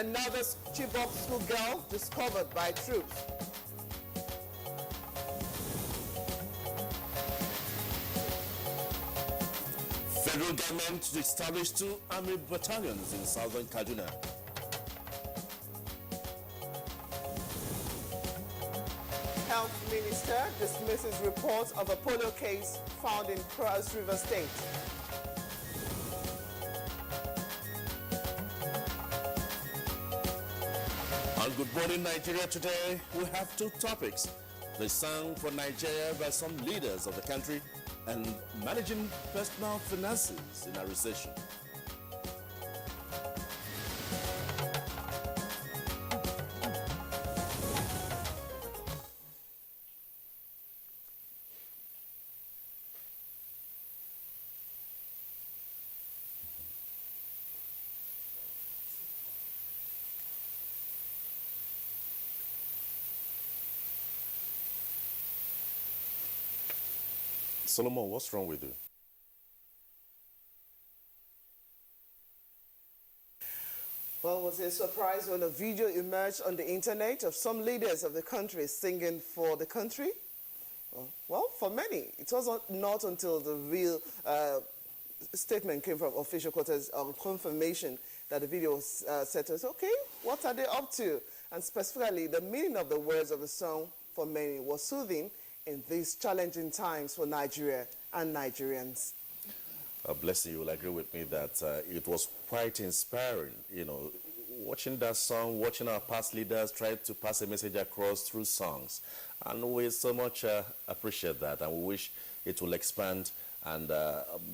Another Chibok schoolgirl discovered by troops. Federal government to establish 2 army battalions in southern Kaduna. Health Minister dismisses reports of a polio case found in Cross River State. On Good Morning Nigeria today, we have 2 topics. The song for Nigeria by some leaders of the country and managing personal finances in a recession. Solomon, what's wrong with you? Well, it was a surprise when a video emerged on the internet of some leaders of the country singing for the country. Well, for many, it was not until the real statement came from official quarters of confirmation that the video was said to us, okay, what are they up to? And specifically, the meaning of the words of the song for many was soothing in these challenging times for Nigeria and Nigerians. Bless you, will agree with me that it was quite inspiring, you know, watching that song, watching our past leaders try to pass a message across through songs. And we so much appreciate that, and we wish it will expand and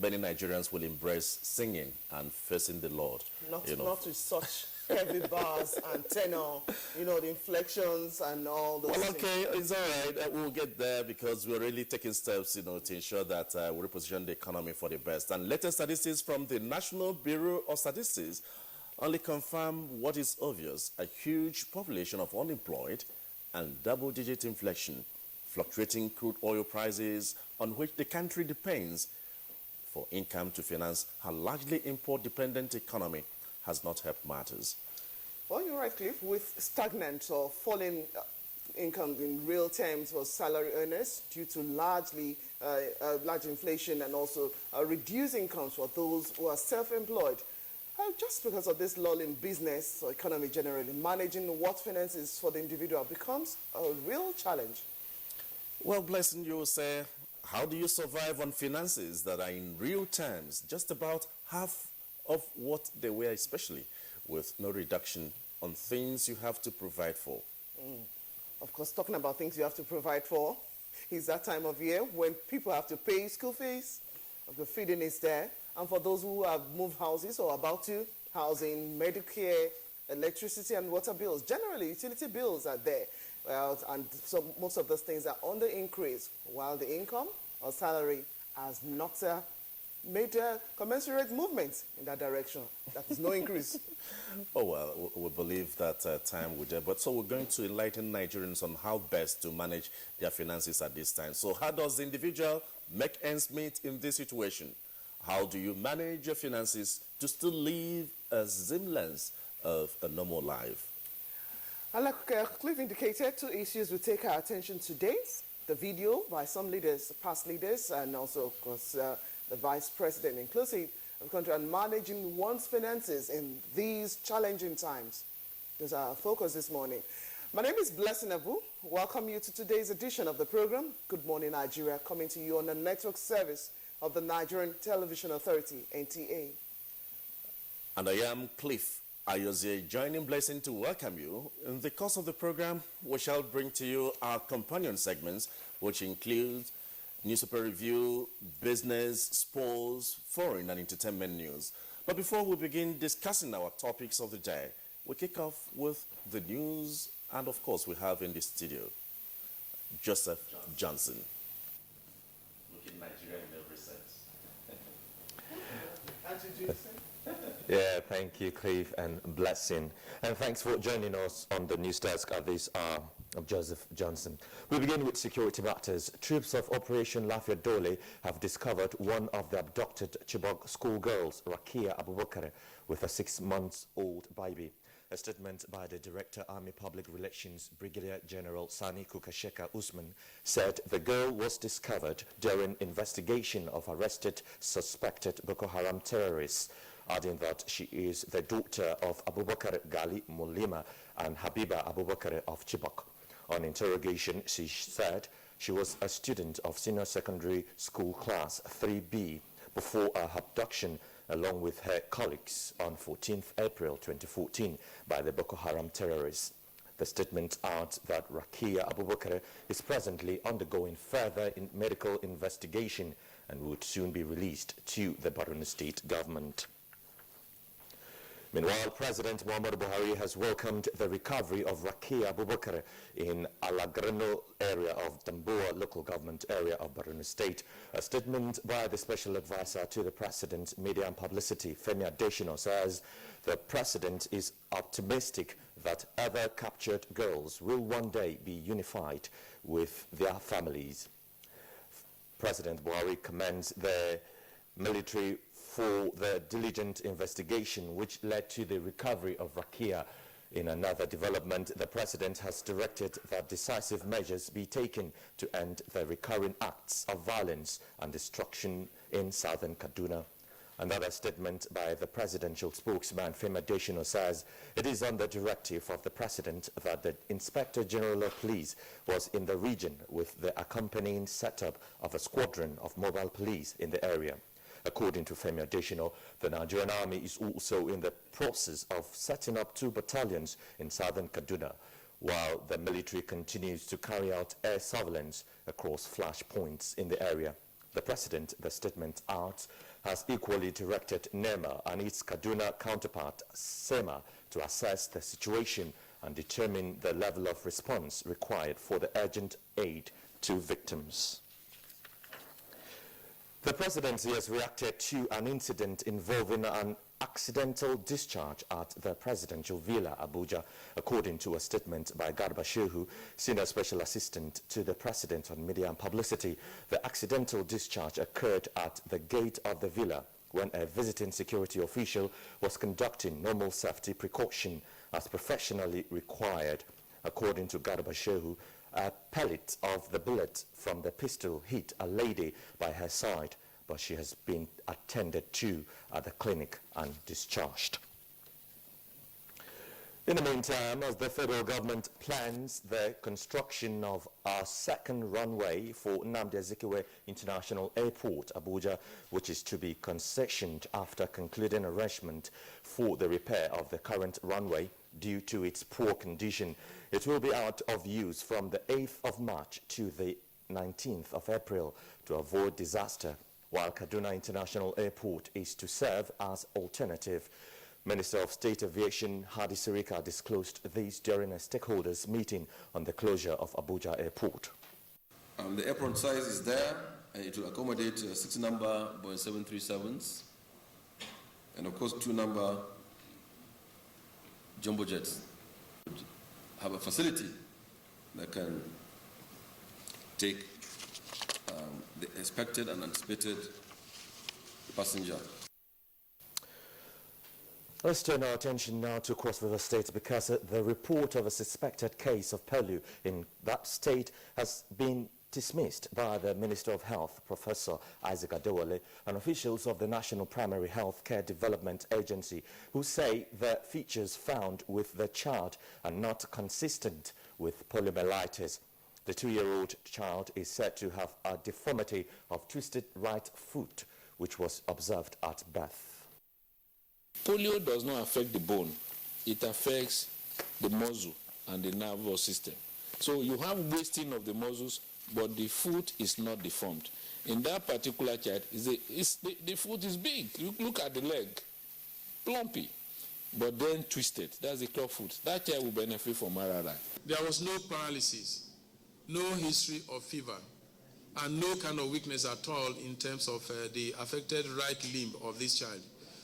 many Nigerians will embrace singing and facing the Lord. Not with such heavy bars and tenor, you know, the inflections and all those Well, things. okay, it's all right. We'll get there because we're really taking steps, you know, to ensure that we reposition the economy for the best. And latest statistics from the National Bureau of Statistics only confirm what is obvious: a huge population of unemployed and double-digit inflation, fluctuating crude oil prices on which the country depends for income to finance a largely import-dependent economy has not helped matters. Well, you're right, Cliff. With stagnant or falling incomes in real terms for salary earners due to large inflation and also reduced incomes for those who are self-employed. Just because of this lull in business or economy generally, managing what finances for the individual becomes a real challenge. Well, Blessing, you will say, how do you survive on finances that are in real terms just about half of what they were, especially with no reduction on things you have to provide for? Of course, talking about things you have to provide for is that time of year when people have to pay school fees, the feeding is there, and for those who have moved houses or about to, housing, Medicare, electricity and water bills. Generally, utility bills are there, and so most of those things are on the increase, while the income or salary has not made a commensurate movement in that direction. That is no increase. Oh, well, we believe that time will do. But so we're going to enlighten Nigerians on how best to manage their finances at this time. So how does the individual make ends meet in this situation? How do you manage your finances to still live a semblance of a normal life? And like Cliff indicated, 2 issues will take our attention today. The video by some leaders, past leaders, and also, of course, the Vice President, inclusive of the country, and managing one's finances in these challenging times. Those are our focus this morning. My name is Blessing Abu. Welcome you to today's edition of the program, Good Morning Nigeria, coming to you on the network service of the Nigerian Television Authority, NTA. And I am Cliff Ayoze, joining Blessing to welcome you. In the course of the program, we shall bring to you our companion segments, which include newspaper review, business, sports, foreign and entertainment news. But before we begin discussing our topics of the day, we kick off with the news, and of course we have in the studio Joseph Johnson. Looking Nigerian in every sense. Yeah, thank you, Cliff, and Blessing. And thanks for joining us on the news desk at this hour. I'm Joseph Johnson. We begin with security matters. Troops of Operation Lafayette Dole have discovered one of the abducted Chibok schoolgirls, Rakia Abubakar, with a 6-month-old baby. A statement by the Director, Army Public Relations, Brigadier General Sani Kukasheka Usman, said the girl was discovered during investigation of arrested suspected Boko Haram terrorists, adding that she is the daughter of Abubakar Gali Mulima and Habiba Abubakar of Chibok. On interrogation, she said she was a student of senior secondary school class 3B before her abduction along with her colleagues on 14th April 2014 by the Boko Haram terrorists. The statement adds that Rakia Abubakar is presently undergoing further medical investigation and would soon be released to the Borno State government. Meanwhile, President Muhammadu Buhari has welcomed the recovery of Rakia Abubakar in Alagrano area of Damboa local government area of Borno State. A statement by the Special Advisor to the President, Media and Publicity, Femi Adesina, says the President is optimistic that other captured girls will one day be unified with their families. President Buhari commends the military for the diligent investigation which led to the recovery of Rakia. In another development, the President has directed that decisive measures be taken to end the recurring acts of violence and destruction in southern Kaduna. Another statement by the presidential spokesman, Femi Adesina, says it is on the directive of the President that the Inspector General of Police was in the region with the accompanying setup of a squadron of mobile police in the area. According to Femi Adesina, the Nigerian Army is also in the process of setting up 2 battalions in southern Kaduna, while the military continues to carry out air surveillance across flash points in the area. The President, the statement adds, has equally directed NEMA and its Kaduna counterpart, SEMA, to assess the situation and determine the level of response required for the urgent aid to victims. The Presidency has reacted to an incident involving an accidental discharge at the Presidential Villa, Abuja. According to a statement by Garba Shehu, Senior Special Assistant to the President on Media and Publicity, the accidental discharge occurred at the gate of the villa when a visiting security official was conducting normal safety precaution as professionally required. According to Garba Shehu, a pellet of the bullet from the pistol hit a lady by her side, but she has been attended to at the clinic and discharged. In the meantime, as the federal government plans the construction of a second runway for Nnamdi Azikiwe International Airport, Abuja, which is to be concessioned after concluding arrangement for the repair of the current runway due to its poor condition, it will be out of use from the 8th of March to the 19th of April to avoid disaster, while Kaduna International Airport is to serve as alternative. Minister of State Aviation Hadi Sirika disclosed this during a stakeholders meeting on the closure of Abuja Airport. The airport size is there, and it will accommodate 6 number Boeing 737s, and of course 2 number jumbo jets. Have a facility that can take the expected and anticipated passenger. Let's turn our attention now to Cross River State because the report of a suspected case of polio in that state has been dismissed by the Minister of Health, Professor Isaac Adewale, and officials of the National Primary Health Care Development Agency, who say the features found with the child are not consistent with poliomyelitis. The 2-year-old child is said to have a deformity of twisted right foot, which was observed at birth. Polio does not affect the bone. It affects the muscle and the nervous system. So you have wasting of the muscles, but the foot is not deformed. In that particular child, the foot is big. You look at the leg, plumpy, but then twisted. That's the club foot. That child will benefit from RRI. There was no paralysis, no history of fever, and no kind of weakness at all in terms of the affected right limb of this child.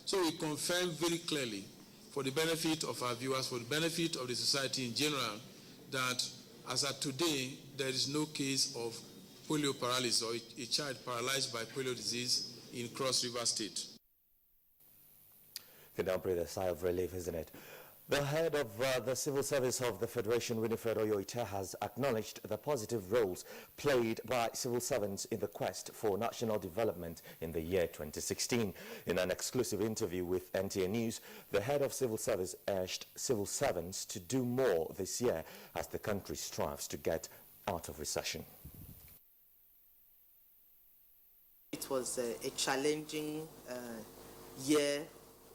So we confirm very clearly, for the benefit of our viewers, for the benefit of the society in general, that as at today, there is no case of polio paralysis or a child paralyzed by polio disease in Cross River State. You can now breathe a sigh of relief, isn't it? The head of the Civil Service of the Federation, Winifred Oyoite, has acknowledged the positive roles played by civil servants in the quest for national development in the year 2016. In an exclusive interview with NTA News, the head of civil service urged civil servants to do more this year as the country strives to get out of recession. It was a challenging year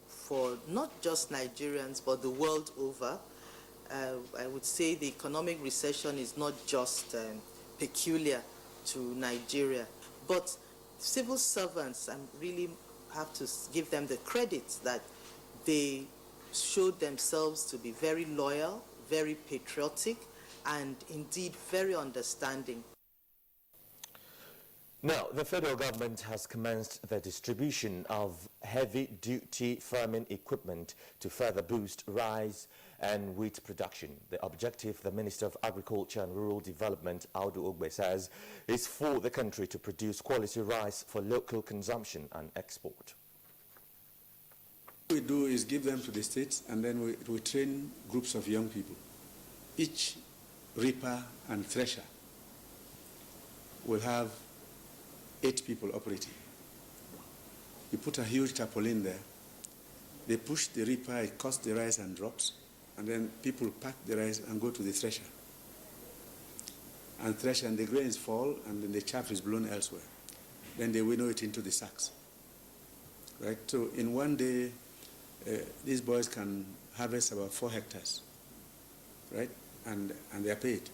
for not just Nigerians, but the world over. I would say the economic recession is not just peculiar to Nigeria, but civil servants, I really have to give them the credit that they showed themselves to be very loyal, very patriotic, and indeed very understanding. Now, the federal government has commenced the distribution of heavy-duty farming equipment to further boost rice and wheat production. The objective, the Minister of Agriculture and Rural Development, Audu Ogbe, says, is for the country to produce quality rice for local consumption and export. What we do is give them to the states, and then we train groups of young people. Each reaper and thresher will have 8 people operating. You put a huge tarpaulin there, they push the reaper, it cuts the rice and drops, and then people pack the rice and go to the thresher. And thresh, and the grains fall, and then the chaff is blown elsewhere. Then they winnow it into the sacks. Right? So in one day, these boys can harvest about 4 hectares, right? And they are paid.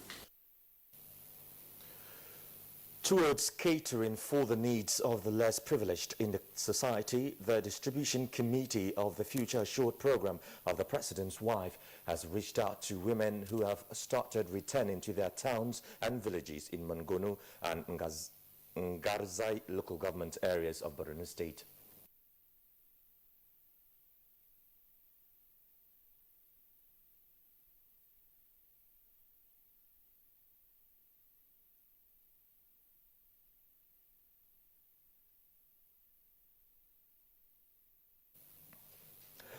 Towards catering for the needs of the less privileged in the society, the Distribution Committee of the Future Assured Program of the President's Wife has reached out to women who have started returning to their towns and villages in Mangonu and Ngarzai local government areas of Borno State.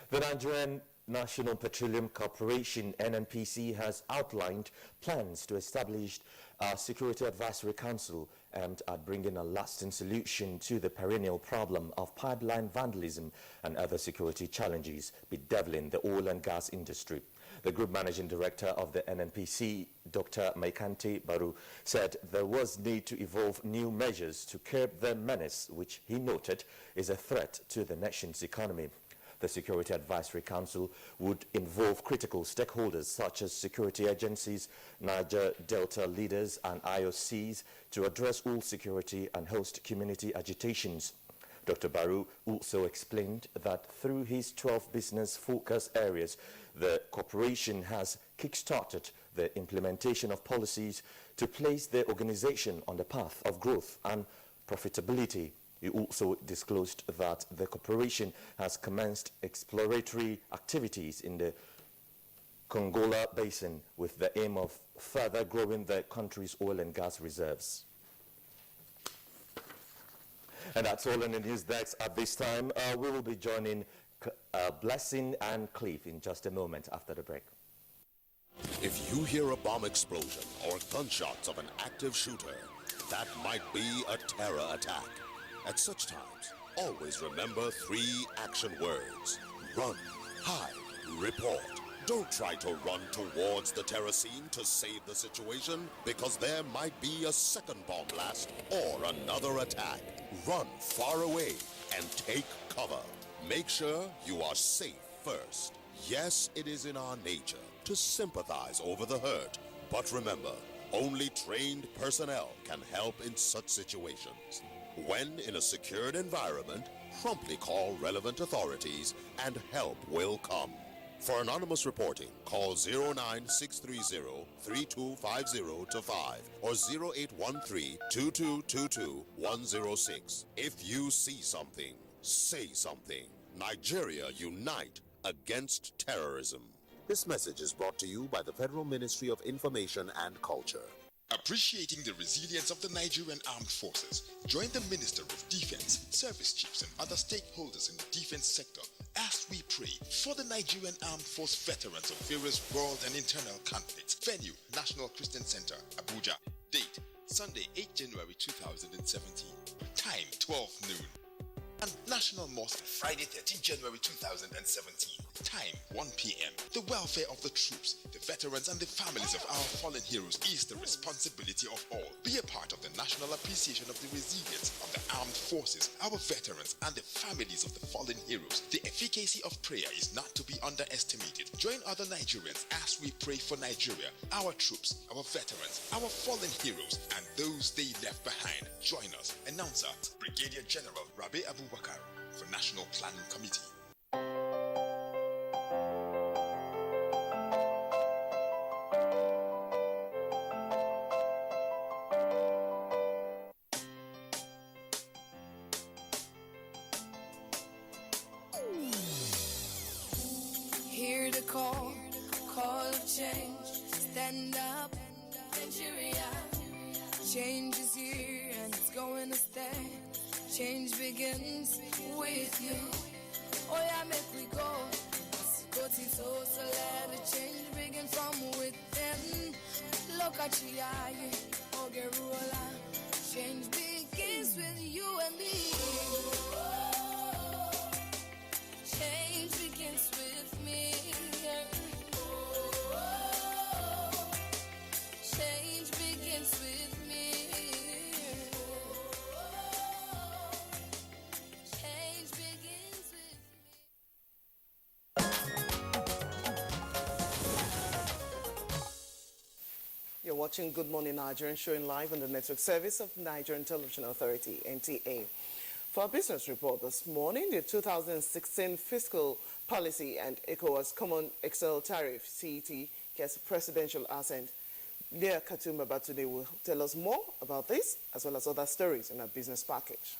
The Nigerian National Petroleum Corporation, NNPC, has outlined plans to establish a Security Advisory Council aimed at bringing a lasting solution to the perennial problem of pipeline vandalism and other security challenges bedeviling the oil and gas industry. The Group Managing Director of the NNPC, Dr. Maikante Baru, said there was need to evolve new measures to curb the menace, which he noted is a threat to the nation's economy. The Security Advisory Council would involve critical stakeholders such as security agencies, Niger Delta leaders and IOCs to address all security and host community agitations. Dr. Baru also explained that through his 12 business focus areas, the corporation has kick-started the implementation of policies to place the organization on the path of growth and profitability. He also disclosed that the corporation has commenced exploratory activities in the Kongola Basin with the aim of further growing the country's oil and gas reserves. And that's all in the news desk at this time. We will be joining Blessing and Cliff in just a moment after the break. If you hear a bomb explosion or gunshots of an active shooter, that might be a terror attack. At such times, always remember 3 action words: run, hide, report. Don't try to run towards the terror scene to save the situation, because there might be a second bomb blast or another attack. Run far away and take cover. Make sure you are safe first. Yes, it is in our nature to sympathize over the hurt, but remember, only trained personnel can help in such situations. When in a secured environment, promptly call relevant authorities and help will come. For anonymous reporting, call 09630-3250-5 or 0813-2222-106. If you see something, say something. Nigeria unite against terrorism. This message is brought to you by the Federal Ministry of Information and Culture. Appreciating the resilience of the Nigerian Armed Forces, join the Minister of Defense, service chiefs and other stakeholders in the defense sector as we pray for the Nigerian Armed Force veterans of various world and internal conflicts. Venue, National Christian Center, Abuja. Date, Sunday, 8 January 2017. Time, 12 noon. And National Mosque, Friday, 13 January 2017. Time, 1 p.m. The welfare of the troops, the veterans and the families of our fallen heroes is the responsibility of all. Be a part of the national appreciation of the resilience of the armed forces, our veterans and the families of the fallen heroes. The efficacy of prayer is not to be underestimated. Join other Nigerians as we pray for Nigeria, our troops, our veterans, our fallen heroes and those they left behind. Join us. Announcer, Brigadier General Rabi Abubakar for National Planning Committee. Hear the call of change. Stand up, Nigeria. Change is here and it's going to stay. Change begins with you. Oh yeah, make we go. Go so let the change begin from within. Look at you, Ogerola. Change begins with you and me. Change begins with me. Change begins with me. Change begins with me. You're watching Good Morning Nigerian, showing live on the network service of Nigerian Television Authority, NTA. For our business report this morning, the 2016 Fiscal Policy and ECOWAS Common External Tariff, CET, gets presidential assent. Leah Katumba Batunde will tell us more about this, as well as other stories in our business package.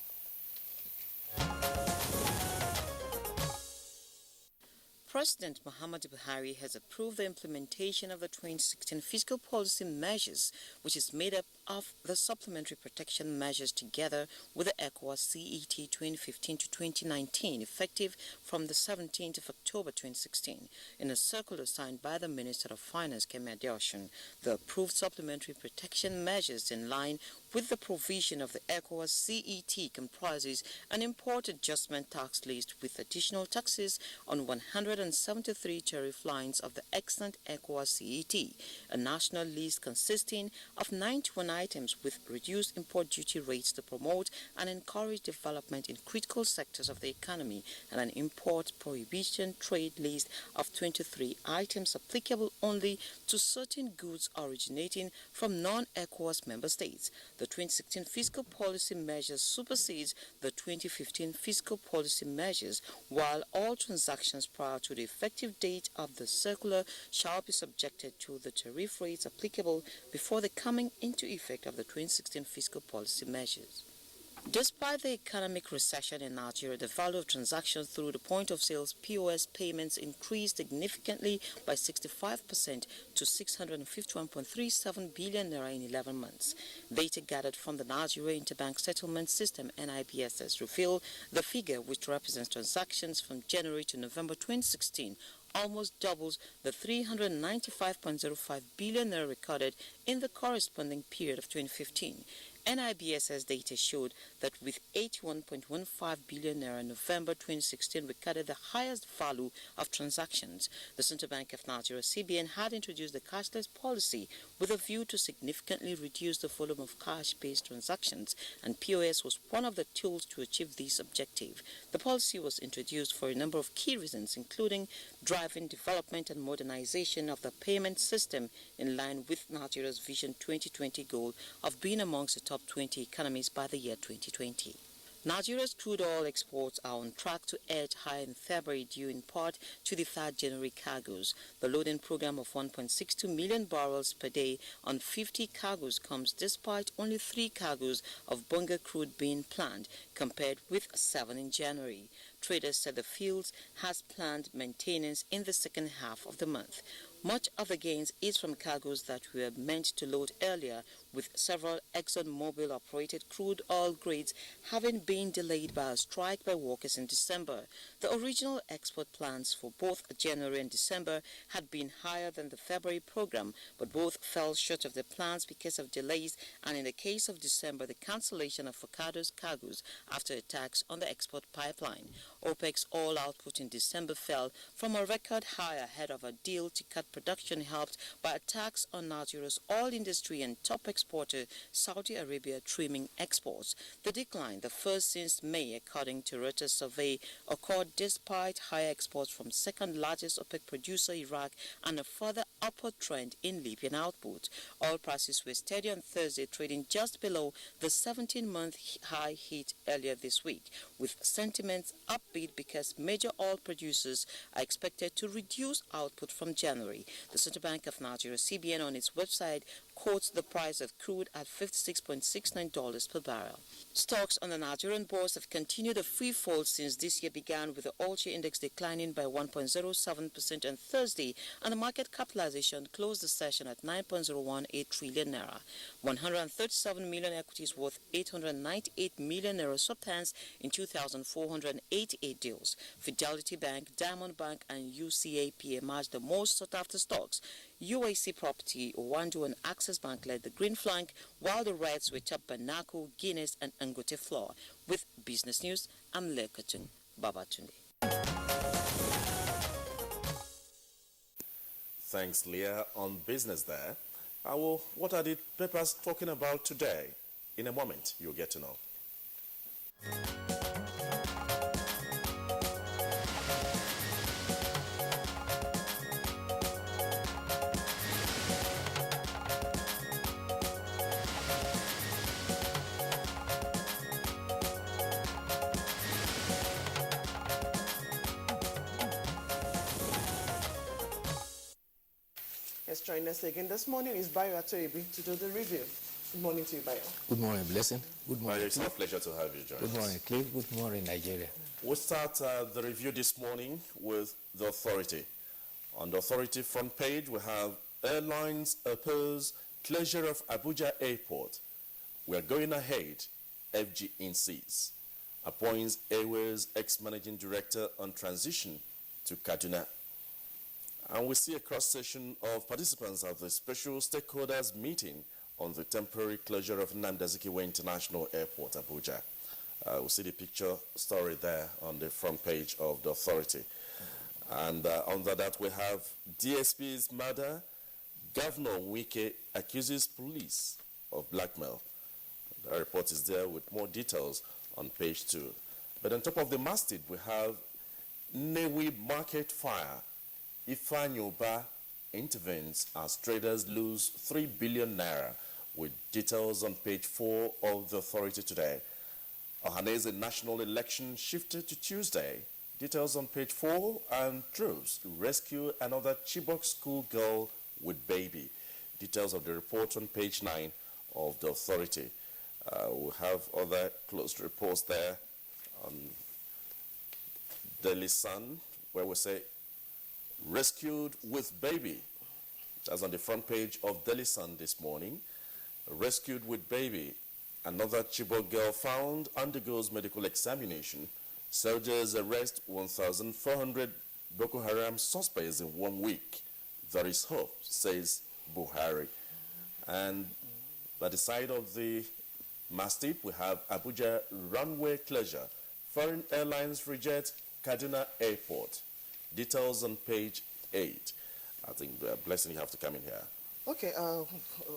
President Muhammadu Buhari has approved the implementation of the 2016 fiscal policy measures, which is made up of the supplementary protection measures together with the ECOWAS CET 2015 to 2019, effective from the 17th of October 2016. In a circular signed by the Minister of Finance, Kemi Adeosun, the approved supplementary protection measures in line with the provision of the ECOWAS CET comprises an import adjustment tax list with additional taxes on 173 tariff lines of the extant ECOWAS CET, a national list consisting of 91 items with reduced import duty rates to promote and encourage development in critical sectors of the economy, and an import prohibition trade list of 23 items applicable only to certain goods originating from non-ECOWAS member states. The 2016 fiscal policy measures supersedes the 2015 fiscal policy measures, while all transactions prior to the effective date of the circular shall be subjected to the tariff rates applicable before the coming into effect of the 2016 fiscal policy measures. Despite the economic recession in Nigeria, the value of transactions through the point of sales POS payments increased significantly by 65% to 651.37 billion naira in 11 months. Data gathered from the Nigeria Interbank Settlement System (NIBSS) reveal the figure, which represents transactions from January to November 2016, almost doubles the 395.05 billion naira recorded in the corresponding period of 2015. NIBSS data showed that with 81.15 billion naira in November 2016 recorded the highest value of transactions. The Central Bank of Nigeria, CBN, had introduced the cashless policy with a view to significantly reduce the volume of cash-based transactions, and POS was one of the tools to achieve this objective. The policy was introduced for a number of key reasons, including driving development and modernization of the payment system in line with Nigeria's Vision 2020 goal of being amongst the top 20 economies by the year 2020. Nigeria's crude oil exports are on track to edge higher in February due in part to the 3rd January cargoes. The loading program of 1.62 million barrels per day on 50 cargoes comes despite only 3 cargoes of bunker crude being planned, compared with 7 in January. Traders said the fields has planned maintenance in the second half of the month. Much of the gains is from cargoes that were meant to load earlier, with several ExxonMobil-operated crude oil grades having been delayed by a strike by workers in December. The original export plans for both January and December had been higher than the February program, but both fell short of the plans because of delays, and in the case of December, the cancellation of Focado's cargoes after attacks on the export pipeline. OPEC's oil output in December fell from a record high ahead of a deal to cut production helped by attacks on Nigeria's oil industry and top exporter Saudi Arabia trimming exports. The decline, the first since May, according to Reuters survey, occurred despite higher exports from second largest OPEC producer Iraq and a further upward trend in Libyan output. Oil prices were steady on Thursday, trading just below the 17-month high hit earlier this week, with sentiments upbeat because major oil producers are expected to reduce output from January. The Central Bank of Nigeria, CBN, on its website quotes the price of crude at $56.69 per barrel. Stocks on the Nigerian bourse have continued a free fall since this year began, with the All-Share Index declining by 1.07% on Thursday, and the market capitalization closed the session at 9.018 trillion naira. 137 million equities worth 898 million naira swept hands in 2,488 deals. Fidelity Bank, Diamond Bank, and UCAP emerged the most sought-after stocks. UAC Property, Owandu, and Access Bank led the green flank, while the reds were topped by NACO, Guinness, and Angote Flour. With Business News, I'm Lekatun Babatunde. Thanks, Leah. On business there, what are the papers talking about today? In a moment, you'll get to know. Yes, joining us again this morning is Bayo Atoyebi to do the review. Good morning to you, Bayo. Good morning, Blessing. Good morning. It's a pleasure to have you join us. Good morning, Cliff. Good morning, Nigeria. We'll start the review this morning with the Authority. On the Authority front page, we have Airlines oppose closure of Abuja Airport. We are going ahead, FG insists. Appoints Airways ex-managing director on transition to Kaduna. And we see a cross-section of participants at the special stakeholders meeting on the temporary closure of Nnamdi Azikiwe International Airport, Abuja. We see the picture story there on the front page of the Authority. And under that, we have DSP's murder. Governor Wike accuses police of blackmail. The report is there with more details on page 2. But on top of the masthead, we have Nnewi market fire. Ifanyoba intervenes as traders lose 3 billion naira, with details on page 4 of the Authority today. Ohaneze national election shifted to Tuesday. Details on page 4, and troops rescue another Chibok school girl with baby. Details of the report on page 9 of the Authority. We have other close reports there on Daily Sun, where we say, rescued with baby. That's on the front page of Daily Sun this morning. Rescued with baby. Another Chibok girl found undergoes medical examination. Soldiers arrest 1,400 Boko Haram suspects in 1 week. There is hope, says Buhari. And by the side of the masthead, we have Abuja runway closure. Foreign airlines reject Kaduna Airport. Details on page 8. I think, Blessing, you have to come in here. Okay,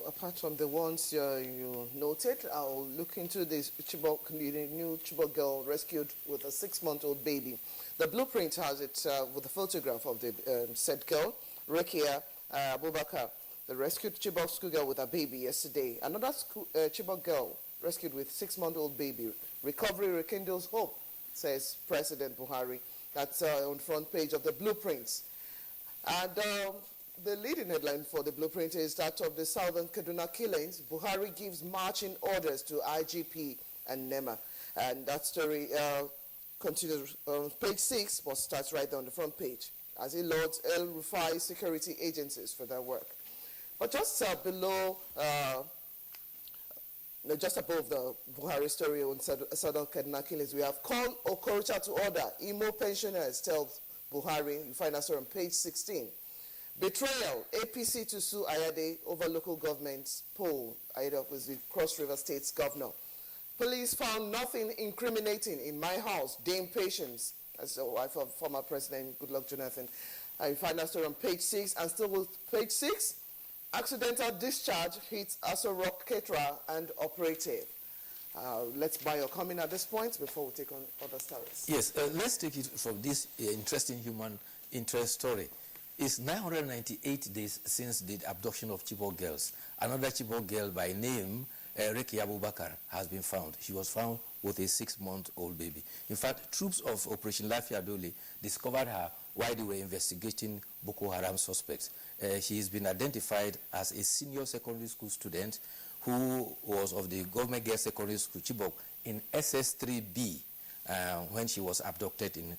apart from the ones you noted, I'll look into this new Chibok girl rescued with a 6-month-old baby. The blueprint has it with a photograph of the said girl, Rekia Abubakar, the rescued Chibok schoolgirl with a baby yesterday. Another Chibok girl rescued with 6-month-old baby. Recovery rekindles hope, says President Buhari. That's on the front page of the blueprints. And the leading headline for the blueprint is that of the Southern Kaduna killings. Buhari gives marching orders to IGP and NEMA. And that story continues on page 6, but starts right there on the front page. as he lauds El-Rufai security agencies for their work. But just below, just above the Buhari story on Sadal Kaduna killings, we have called Okorocha to order. Imo pensioners tell Buhari. You find us on page 16. Betrayal, APC to sue Ayade over local government's poll. Ayade was the Cross River State's governor. Police found nothing incriminating in my house. Dame Patience, as the wife of former President Goodluck Jonathan. You find us on page 6, and still with page 6, accidental discharge hits Aso Rock Ketra and operative. Let's buy your comment at this point before we take on other stories. Yes, let's take it from this interesting human interest story. It's 998 days since the abduction of Chibok girls. Another Chibok girl by name Reki Abubakar has been found. She was found with a 6-month-old baby. In fact, troops of Operation Lafia Dole discovered her while they were investigating Boko Haram suspects. She has been identified as a senior secondary school student who was of the government girls secondary school Chibok in SS3B when she was abducted in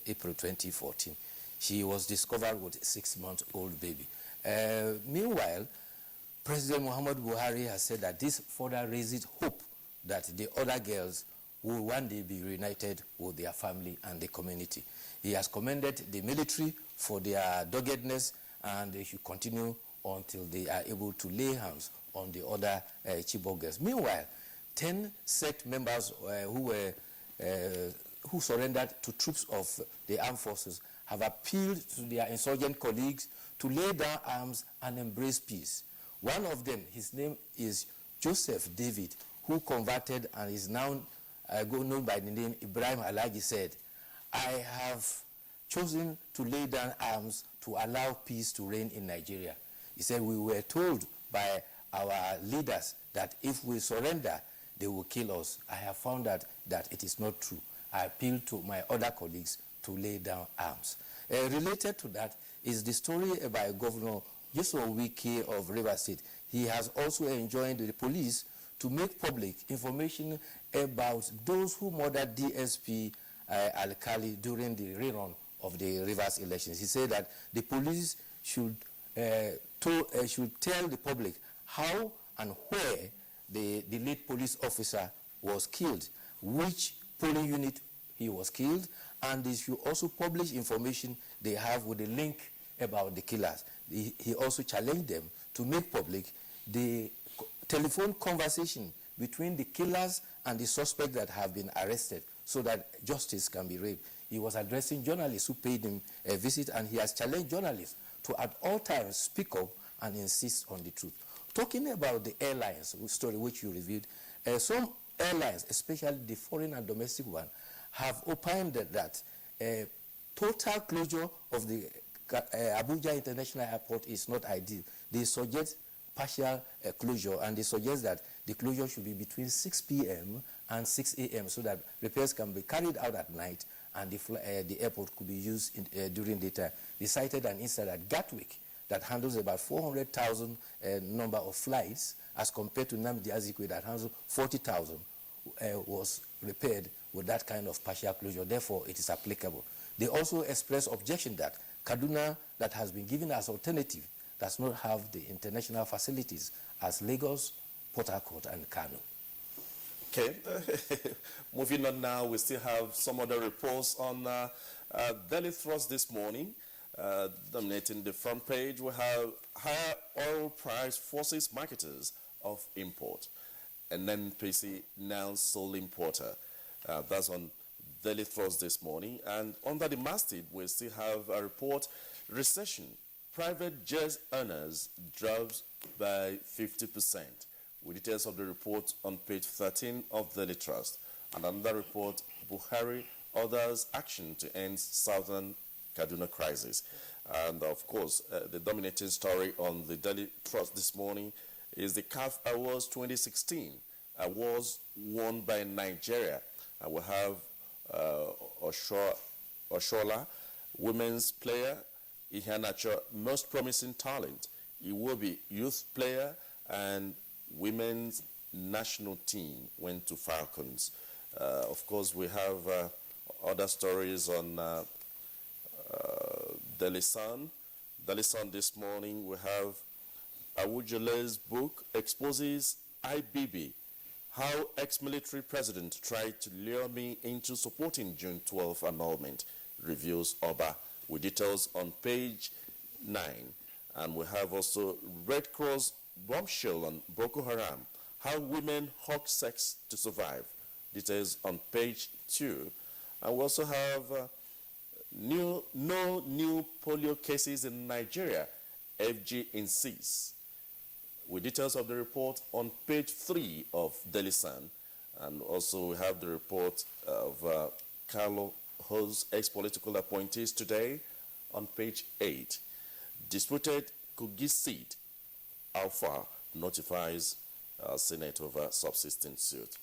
April 2014. She was discovered with a 6-month-old baby. Meanwhile, President Muhammadu Buhari has said that this further raises hope that the other girls will one day be reunited with their family and the community. He has commended the military for their doggedness, and they should continue until they are able to lay hands on the other Chibok girls. Meanwhile, 10 sect members who surrendered to troops of the armed forces have appealed to their insurgent colleagues to lay down arms and embrace peace. One of them, his name is Joseph David, who converted and is now known by the name Ibrahim Alhaji, said, "I have chosen to lay down arms to allow peace to reign in Nigeria." He said, "We were told by our leaders that if we surrender, they will kill us. I have found out that it is not true. I appeal to my other colleagues to lay down arms." Related to that is the story about Governor Yusuf Wike of Rivers State. He has also enjoined the police to make public information about those who murdered DSP Al-Kali during the rerun of the Rivers elections. He said that the police should tell the public how and where the lead police officer was killed, which polling unit he was killed, and they should also publish information they have with a link about the killers. He also challenged them to make public the telephone conversation between the killers and the suspect that have been arrested so that justice can be read. He was addressing journalists who paid him a visit, and he has challenged journalists to at all times speak up and insist on the truth. Talking about the airlines story which you reviewed, some airlines, especially the foreign and domestic one, have opined that total closure of the Abuja International Airport is not ideal. They suggest partial closure, and they suggest that the closure should be between 6 p.m. and 6 a.m. so that repairs can be carried out at night and the airport could be used during daytime. They cited an incident at Gatwick that handles about 400,000 number of flights as compared to Nnamdi Azikiwe that handles 40,000 was repaired with that kind of partial closure. Therefore, it is applicable. They also expressed objection that Kaduna, that has been given as alternative, does not have the international facilities as Lagos, Port Harcourt, and Kano. Okay, moving on now, we still have some other reports on Daily Thrust this morning. Dominating the front page, we have higher oil price forces marketers of import. And NNPC now sole importer. That's on Daily Thrust this morning. And under the masthead, we still have a report, recession, private jet earners drops by 50%. With details of the report on page 13 of Daily Trust. And another report, Buhari orders action to end Southern Kaduna crisis. And of course, the dominating story on the Daily Trust this morning is the CAF Awards 2016. Awards won by Nigeria. And we have Oshola, women's player, Ihanacho, most promising talent. Iwobi, youth player, and women's national team went to Falcons. Of course, we have other stories on Daily Sun. Daily Sun this morning, we have Awujale's book exposes IBB, how ex-military president tried to lure me into supporting June 12 annulment, reviews Oba, with details on page 9. And we have also Red Cross bombshell on Boko Haram, how women hawk sex to survive, details on page 2. And we also have no new polio cases in Nigeria, FG insists, with details of the report on page 3 of Daily Sun. And also we have the report of Carlo Ho's ex-political appointees today on page 8. Disputed Kogi seat, Alpha notifies Senate over subsisting suit.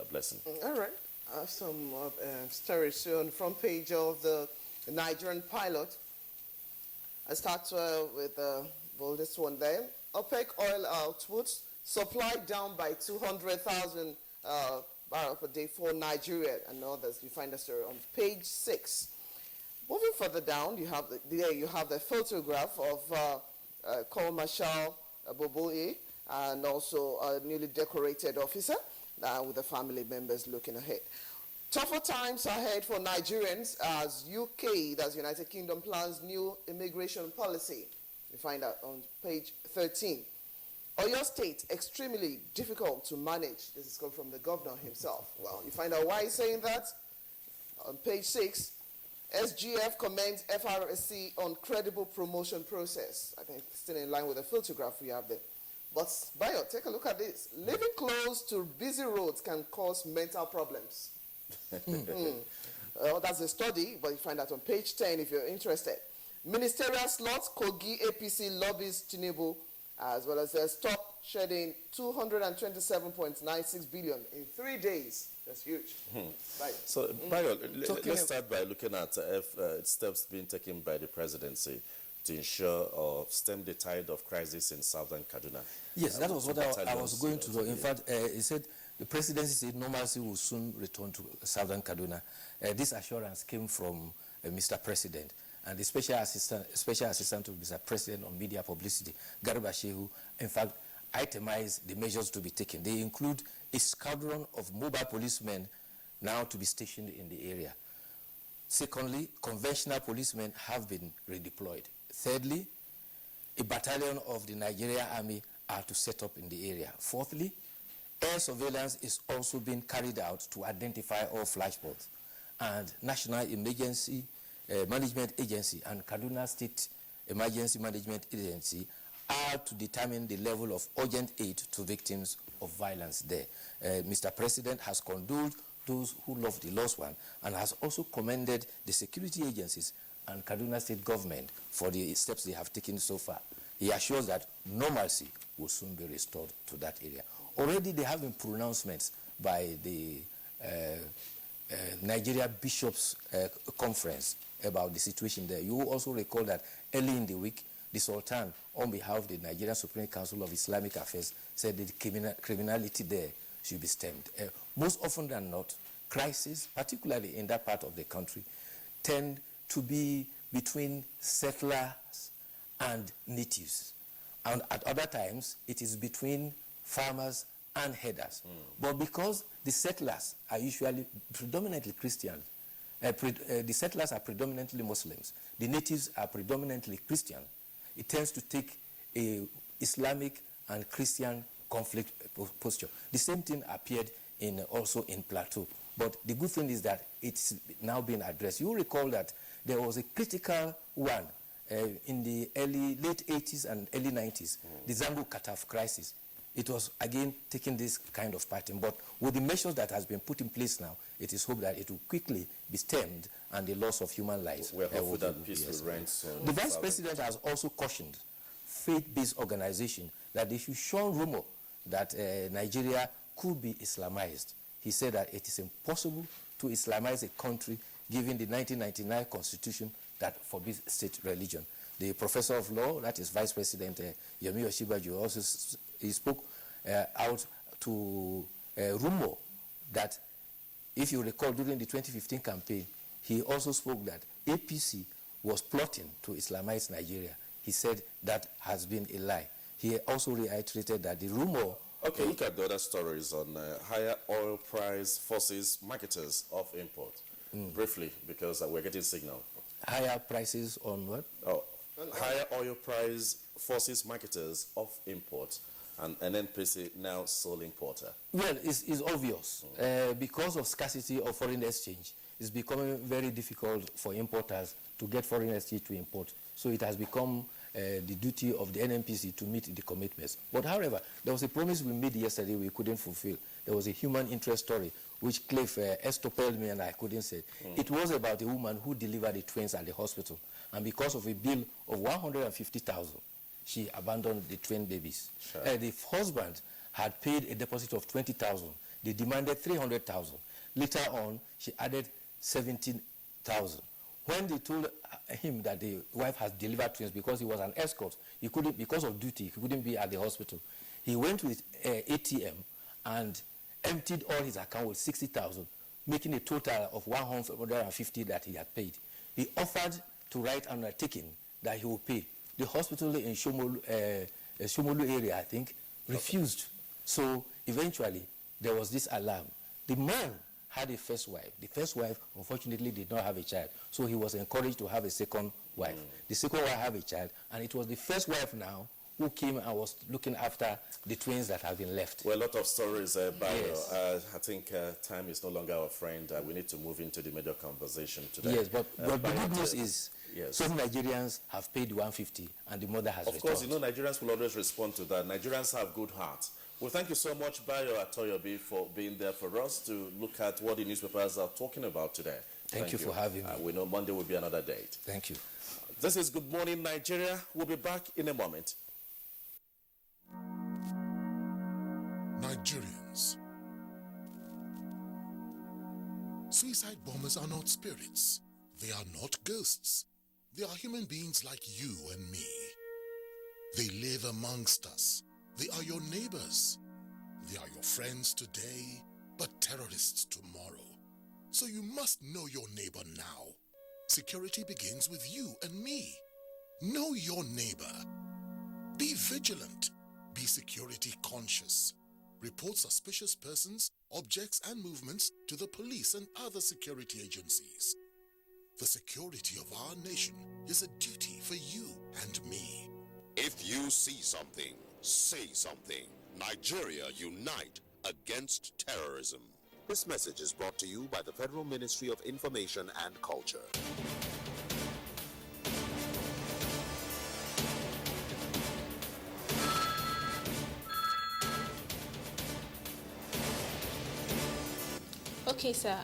Blessing. All right. Some stories on the front page of the Nigerian Pilot. I start with the boldest one there. OPEC oil output supply down by 200,000 barrels per day for Nigeria and others. You find the story on page 6. Moving further down, you have the photograph of Corps Marshal Boboe and also a newly decorated officer with the family members looking ahead. Tougher times ahead for Nigerians as UK, that's United Kingdom, plans new immigration policy. You find that on page 13. Oyo State, extremely difficult to manage. This is come from the governor himself. Well, you find out why he's saying that on page 6. SGF commends FRSC on credible promotion process. I think still in line with the photograph we have there. But, Bayo, take a look at this. Living close to busy roads can cause mental problems. That's a study, but you find that on page 10 if you're interested. Ministerial slots, Kogi APC lobbies Tinubu, as well as stop shedding 227.96 billion in 3 days. That's huge. Right. So, Bayo, let's start by looking at steps being taken by the presidency to ensure or stem the tide of crisis in southern Kaduna. Yes, that was what I was going to do. In fact, he said the presidency said normalcy will soon return to southern Kaduna. This assurance came from Mr. President. And the special assistant to Mr. President on media publicity, Garba Shehu, in fact, itemized the measures to be taken. They include a squadron of mobile policemen now to be stationed in the area. Secondly, conventional policemen have been redeployed. Thirdly, a battalion of the Nigerian Army are to set up in the area. Fourthly, air surveillance is also being carried out to identify all flashpoints. And National Emergency Management Agency and Kaduna State Emergency Management Agency are to determine the level of urgent aid to victims of violence there. Mr. President has condoled those who lost the lost one and has also commended the security agencies and Kaduna State government for the steps they have taken so far. He assures that normalcy will soon be restored to that area. Already there have been pronouncements by the Nigeria Bishops' Conference about the situation there. You will also recall that early in the week, the Sultan, on behalf of the Nigerian Supreme Council of Islamic Affairs, said that criminality there should be stemmed. Most often than not, crises, particularly in that part of the country, tend to be between settlers and natives. And at other times, it is between farmers and herders. But because the settlers are usually predominantly Christian, the settlers are predominantly Muslims, the natives are predominantly Christian, it tends to take a Islamic and Christian conflict posture. The same thing appeared also in Plateau. But the good thing is that it's now being addressed. You recall that there was a critical one in the late 80s and early 90s, the Zango Kataf crisis. It was, again, taking this kind of pattern. But with the measures that has been put in place now, it is hoped that it will quickly be stemmed and the loss of human lives. We're hopeful that peace will reign soon. The Vice President has also cautioned faith-based organizations that they should shun rumor that Nigeria could be Islamized. He said that it is impossible to Islamize a country given the 1999 constitution that forbids state religion. The professor of law, that is Vice President Yemi Osinbajo, also he spoke out to rumor that, if you recall, during the 2015 campaign, he also spoke that APC was plotting to Islamize Nigeria. He said that has been a lie. He also reiterated that the rumor... Okay, look at the other stories on higher oil price forces marketers of import. Briefly, because we're getting signal. Higher prices on what? Oh, higher oil price forces marketers of import, and NNPC now sole importer. Well, it's obvious. Because of scarcity of foreign exchange, it's becoming very difficult for importers to get foreign exchange to import. So it has become the duty of the NNPC to meet the commitments. But however, there was a promise we made yesterday we couldn't fulfill. There was a human interest story which Cliff estopelled me and I couldn't say. It was about a woman who delivered the twins at the hospital. And because of a bill of 150,000, she abandoned the twin babies. Sure. The husband had paid a deposit of 20,000. They demanded 300,000. Later on, she added 17,000. When they told him that the wife has delivered twins because he was an escort, he couldn't, because of duty, he couldn't be at the hospital. He went to his ATM and emptied all his account with 60,000, making a total of 150 that he had paid. He offered to write an undertaking that he will pay. The hospital in Shomolu area, I think, refused. So eventually, there was this alarm. The man had a first wife. The first wife, unfortunately, did not have a child. So he was encouraged to have a second wife. The second wife had a child, and it was the first wife now who came and was looking after the twins that have been left. Well, a lot of stories, Bayo. Yes. I think time is no longer our friend. We need to move into the major conversation today. Yes, but the good news is yes, some Nigerians have paid 150 and the mother has returned. Of course, you know, Nigerians will always respond to that. Nigerians have good hearts. Well, thank you so much, Bayo Atoyobi, for being there for us to look at what the newspapers are talking about today. Thank you for having me. We know Monday will be another date. Thank you. This is Good Morning Nigeria. We'll be back in a moment. Nigerians. Suicide bombers are not spirits. They are not ghosts. They are human beings like you and me. They live amongst us. They are your neighbors. They are your friends today, but terrorists tomorrow. So you must know your neighbor now. Security begins with you and me. Know your neighbor. Be vigilant. Be security conscious. Report suspicious persons, objects, and movements to the police and other security agencies. The security of our nation is a duty for you and me. If you see something, say something. Nigeria unite against terrorism. This message is brought to you by the Federal Ministry of Information and Culture. Okay, sir.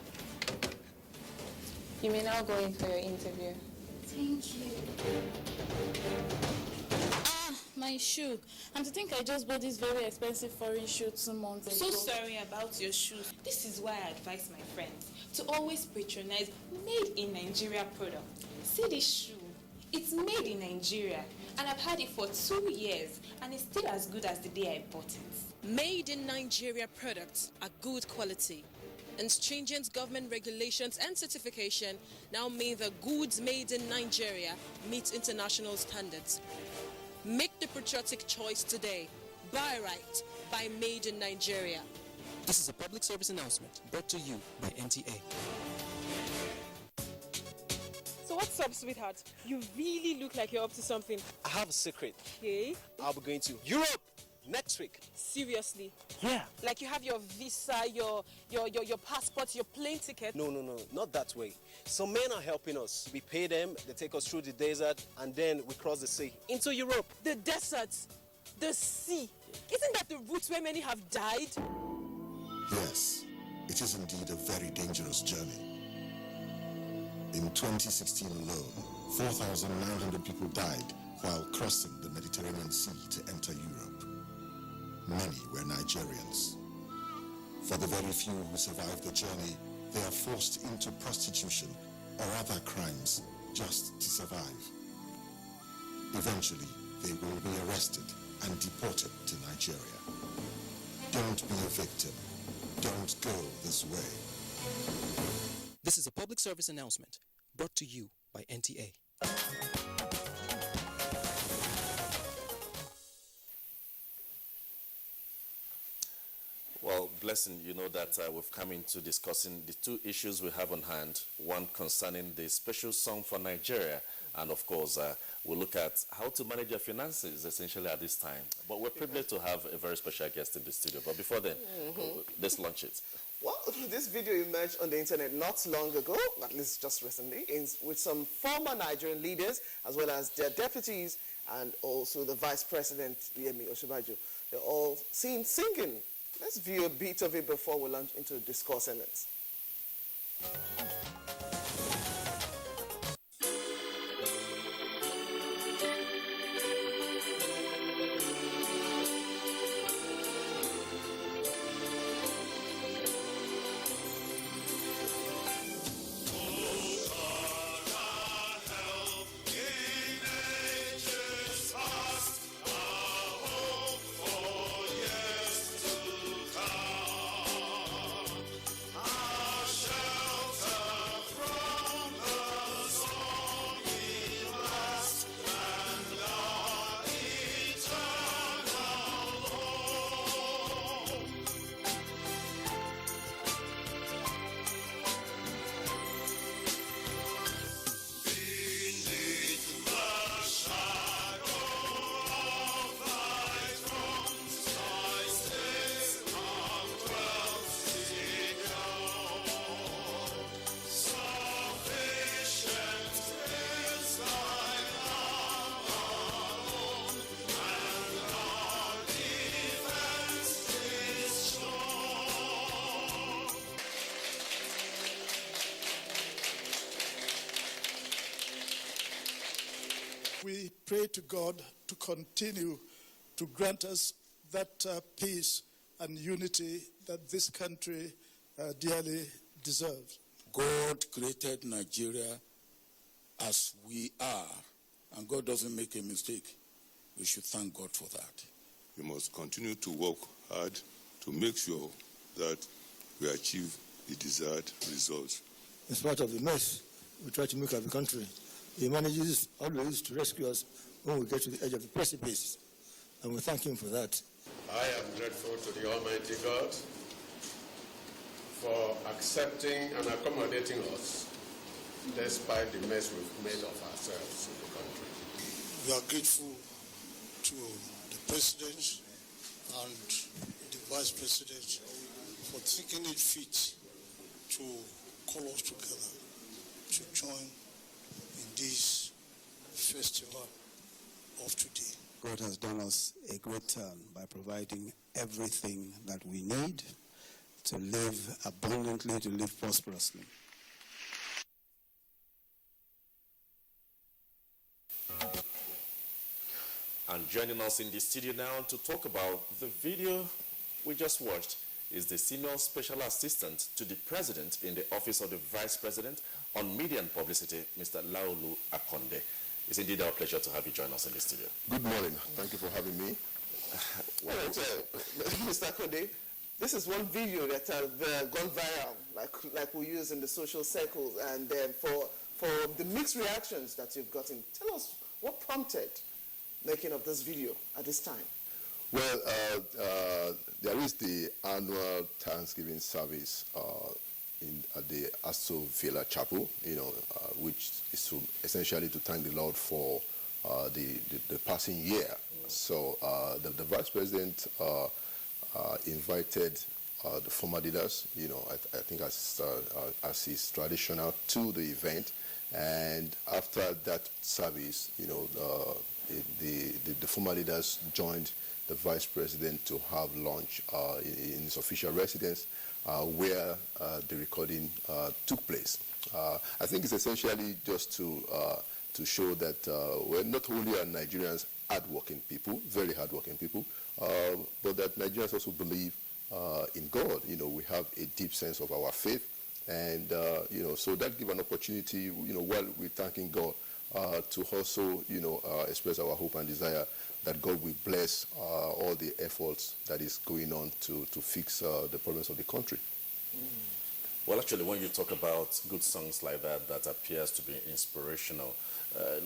You may now go in for your interview. Thank you. My shoe. And to think I just bought this very expensive foreign shoe 2 months ago. So sorry about your shoes. This is why I advise my friends to always patronize made in Nigeria products. See this shoe. It's made in Nigeria and I've had it for 2 years and it's still as good as the day I bought it. Made in Nigeria products are good quality. And stringent government regulations and certification now mean the goods made in Nigeria meet international standards. Make the patriotic choice today. Buy right. Buy Made in Nigeria. This is a public service announcement brought to you by NTA. So what's up, sweetheart? You really look like you're up to something. I have a secret. Okay. I'll be going to Europe next week. Seriously? Yeah. Like you have your visa, your passport, your plane ticket? No, not that way. Some men are helping us. We pay them, they take us through the desert, and then we cross the sea into Europe. The desert, the sea. Isn't that the route where many have died? Yes, it is indeed a very dangerous journey. In 2016 alone, 4,900 people died while crossing the Mediterranean Sea to enter Europe. Many were Nigerians. For the very few who survived the journey, they are forced into prostitution or other crimes just to survive. Eventually, they will be arrested and deported to Nigeria. Don't be a victim. Don't go this way. This is a public service announcement brought to you by NTA. Well, Blessing, you know that we've come into discussing the two issues we have on hand, one concerning the special song for Nigeria, and of course, we'll look at how to manage your finances essentially at this time. But we're privileged to have a very special guest in the studio. But before then, let's launch it. Well, this video emerged on the internet not long ago, at least just recently, with some former Nigerian leaders, as well as their deputies, and also the Vice President, Yemi Osinbajo. They're all seen singing. Let's view a bit of it before we launch into discussing it. We pray to God to continue to grant us that peace and unity that this country dearly deserves. God created Nigeria as we are, and God doesn't make a mistake. We should thank God for that. We must continue to work hard to make sure that we achieve the desired results. In spite of the mess we try to make of the country, He manages always to rescue us when we get to the edge of the precipice, and we thank Him for that. I am grateful to the Almighty God for accepting and accommodating us despite the mess we've made of ourselves in the country. We are grateful to the President and the Vice President for thinking it fit to call us together to join in this festival of today. God has done us a great turn by providing everything that we need to live abundantly, to live prosperously. And joining us in the studio now to talk about the video we just watched is the Senior Special Assistant to the President in the Office of the Vice President on Media and Publicity, Mr. Laolu Akonde. It's indeed our pleasure to have you join us in the studio. Good morning. Thank you for having me. Well, Mr. Akonde, this is one video that has gone viral, like we use in the social circles, and for the mixed reactions that you've gotten, tell us what prompted making of this video at this time. Well, there is the annual Thanksgiving service at the Aso Villa Chapel, which is essentially to thank the Lord for the passing year. So the Vice President invited the former leaders, I think as is traditional, to the event. And after that service, the former leaders joined the Vice President to have lunch in his official residence where the recording took place. I think it's essentially just to show that we're not only are Nigerians hardworking people, very hardworking people, but that Nigerians also believe in God. We have a deep sense of our faith, and so that gives an opportunity, while we're thanking God, to also, express our hope and desire that God will bless all the efforts that is going on to fix the problems of the country. Well, actually, when you talk about good songs like that, that appears to be inspirational,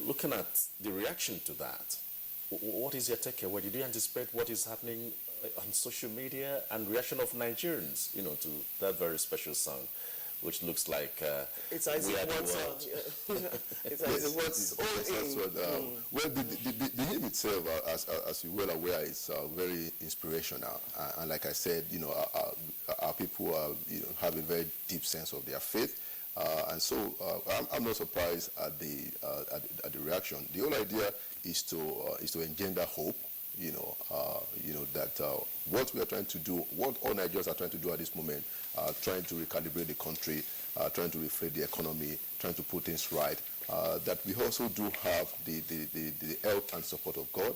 looking at the reaction to that, what is your takeaway? Did you anticipate what is happening on social media and reaction of Nigerians, to that very special song, which looks like it's as we are the what's world. it's as what's well, the hymn itself, as you're well aware, is very inspirational. And like I said, our people have a very deep sense of their faith. And so I'm not surprised at the reaction. The whole idea is to engender hope. That what we are trying to do, what all Nigerians are trying to do at this moment, trying to recalibrate the country, trying to reflect the economy, trying to put things right, that we also do have the help and support of God,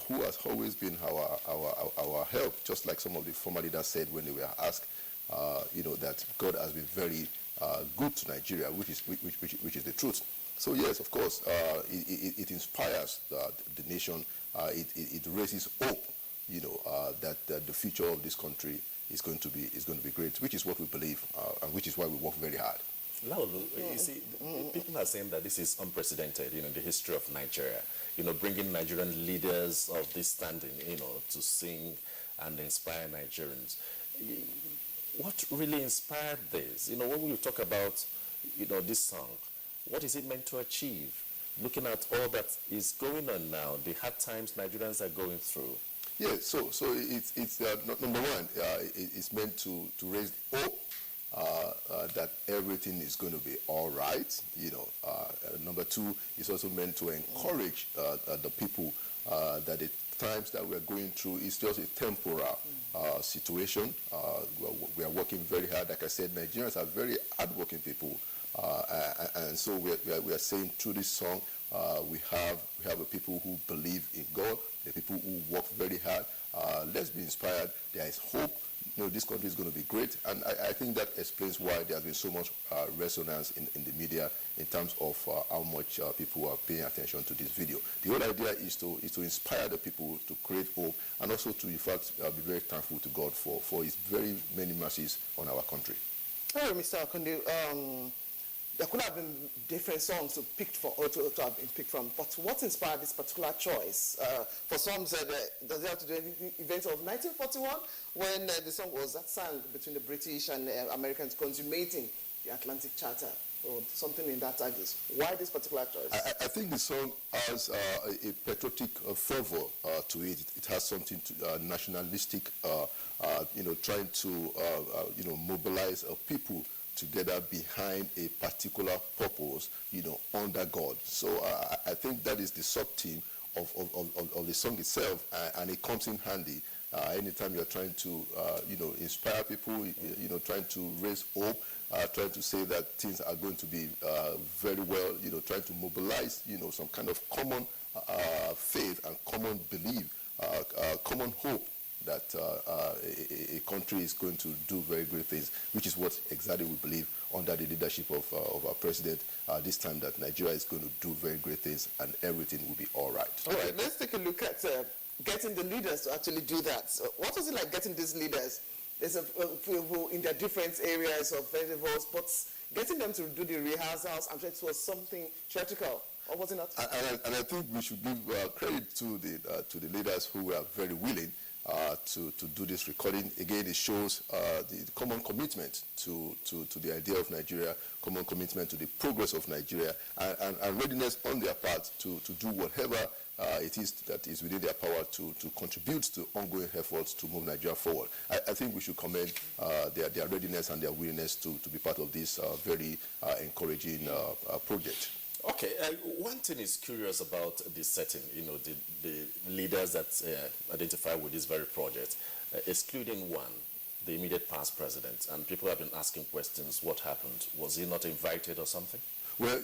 who has always been our help, just like some of the former leaders said when they were asked, that God has been very good to Nigeria, which is the truth. So yes, of course, it inspires the nation. It raises hope, that the future of this country is going to be great, which is what we believe, and which is why we work very hard. Laulu, you see, people are saying that this is unprecedented, in the history of Nigeria. Bringing Nigerian leaders of this standing, to sing and inspire Nigerians. What really inspired this? When we talk about, this song, what is it meant to achieve? Looking at all that is going on now, the hard times Nigerians are going through. Yeah, so it's number one, it's meant to raise hope that everything is going to be all right. Number two, it's also meant to encourage the people that the times that we're going through is just a temporal situation. We are working very hard. Like I said, Nigerians are very hardworking people. And so we are saying through this song, we have the people who believe in God, the people who work very hard. Let's be inspired. There is hope. This country is going to be great. And I think that explains why there has been so much resonance in the media in terms of how much people are paying attention to this video. The whole idea is to inspire the people, to create hope, and also to, in fact, be very thankful to God for his very many mercies on our country. Oh, Mr. Akonde, there could have been different songs to have been picked from, but what inspired this particular choice? For some said, does it have to do with the events of 1941 when the song was sang between the British and Americans consummating the Atlantic Charter or something in that target? Why this particular choice? I think the song has a patriotic fervor to it. It has something to nationalistic, trying to mobilize people together behind a particular purpose, under God. So I think that is the sub-theme of the song itself, and it comes in handy anytime you're trying to, inspire people, trying to raise hope, trying to say that things are going to be very well, trying to mobilize, some kind of common faith and common belief, common hope that a country is going to do very great things, which is what exactly we believe under the leadership of our president this time, that Nigeria is going to do very great things and everything will be all right. All right, let's take a look at getting the leaders to actually do that. So what was it like getting these leaders? There's people in their different areas of festivals, but getting them to do the rehearsals, I'm sure it was something theatrical. Or was it not? And I think we should give credit to the leaders who were very willing to do this recording. Again, it shows the common commitment to the idea of Nigeria, common commitment to the progress of Nigeria, and readiness on their part to do whatever it is that is within their power to contribute to ongoing efforts to move Nigeria forward. I think we should commend their readiness and their willingness to be part of this very encouraging project. Okay, one thing is curious about this setting, the leaders that identify with this very project, excluding one, the immediate past president, and people have been asking questions, what happened? Was he not invited or something? Well,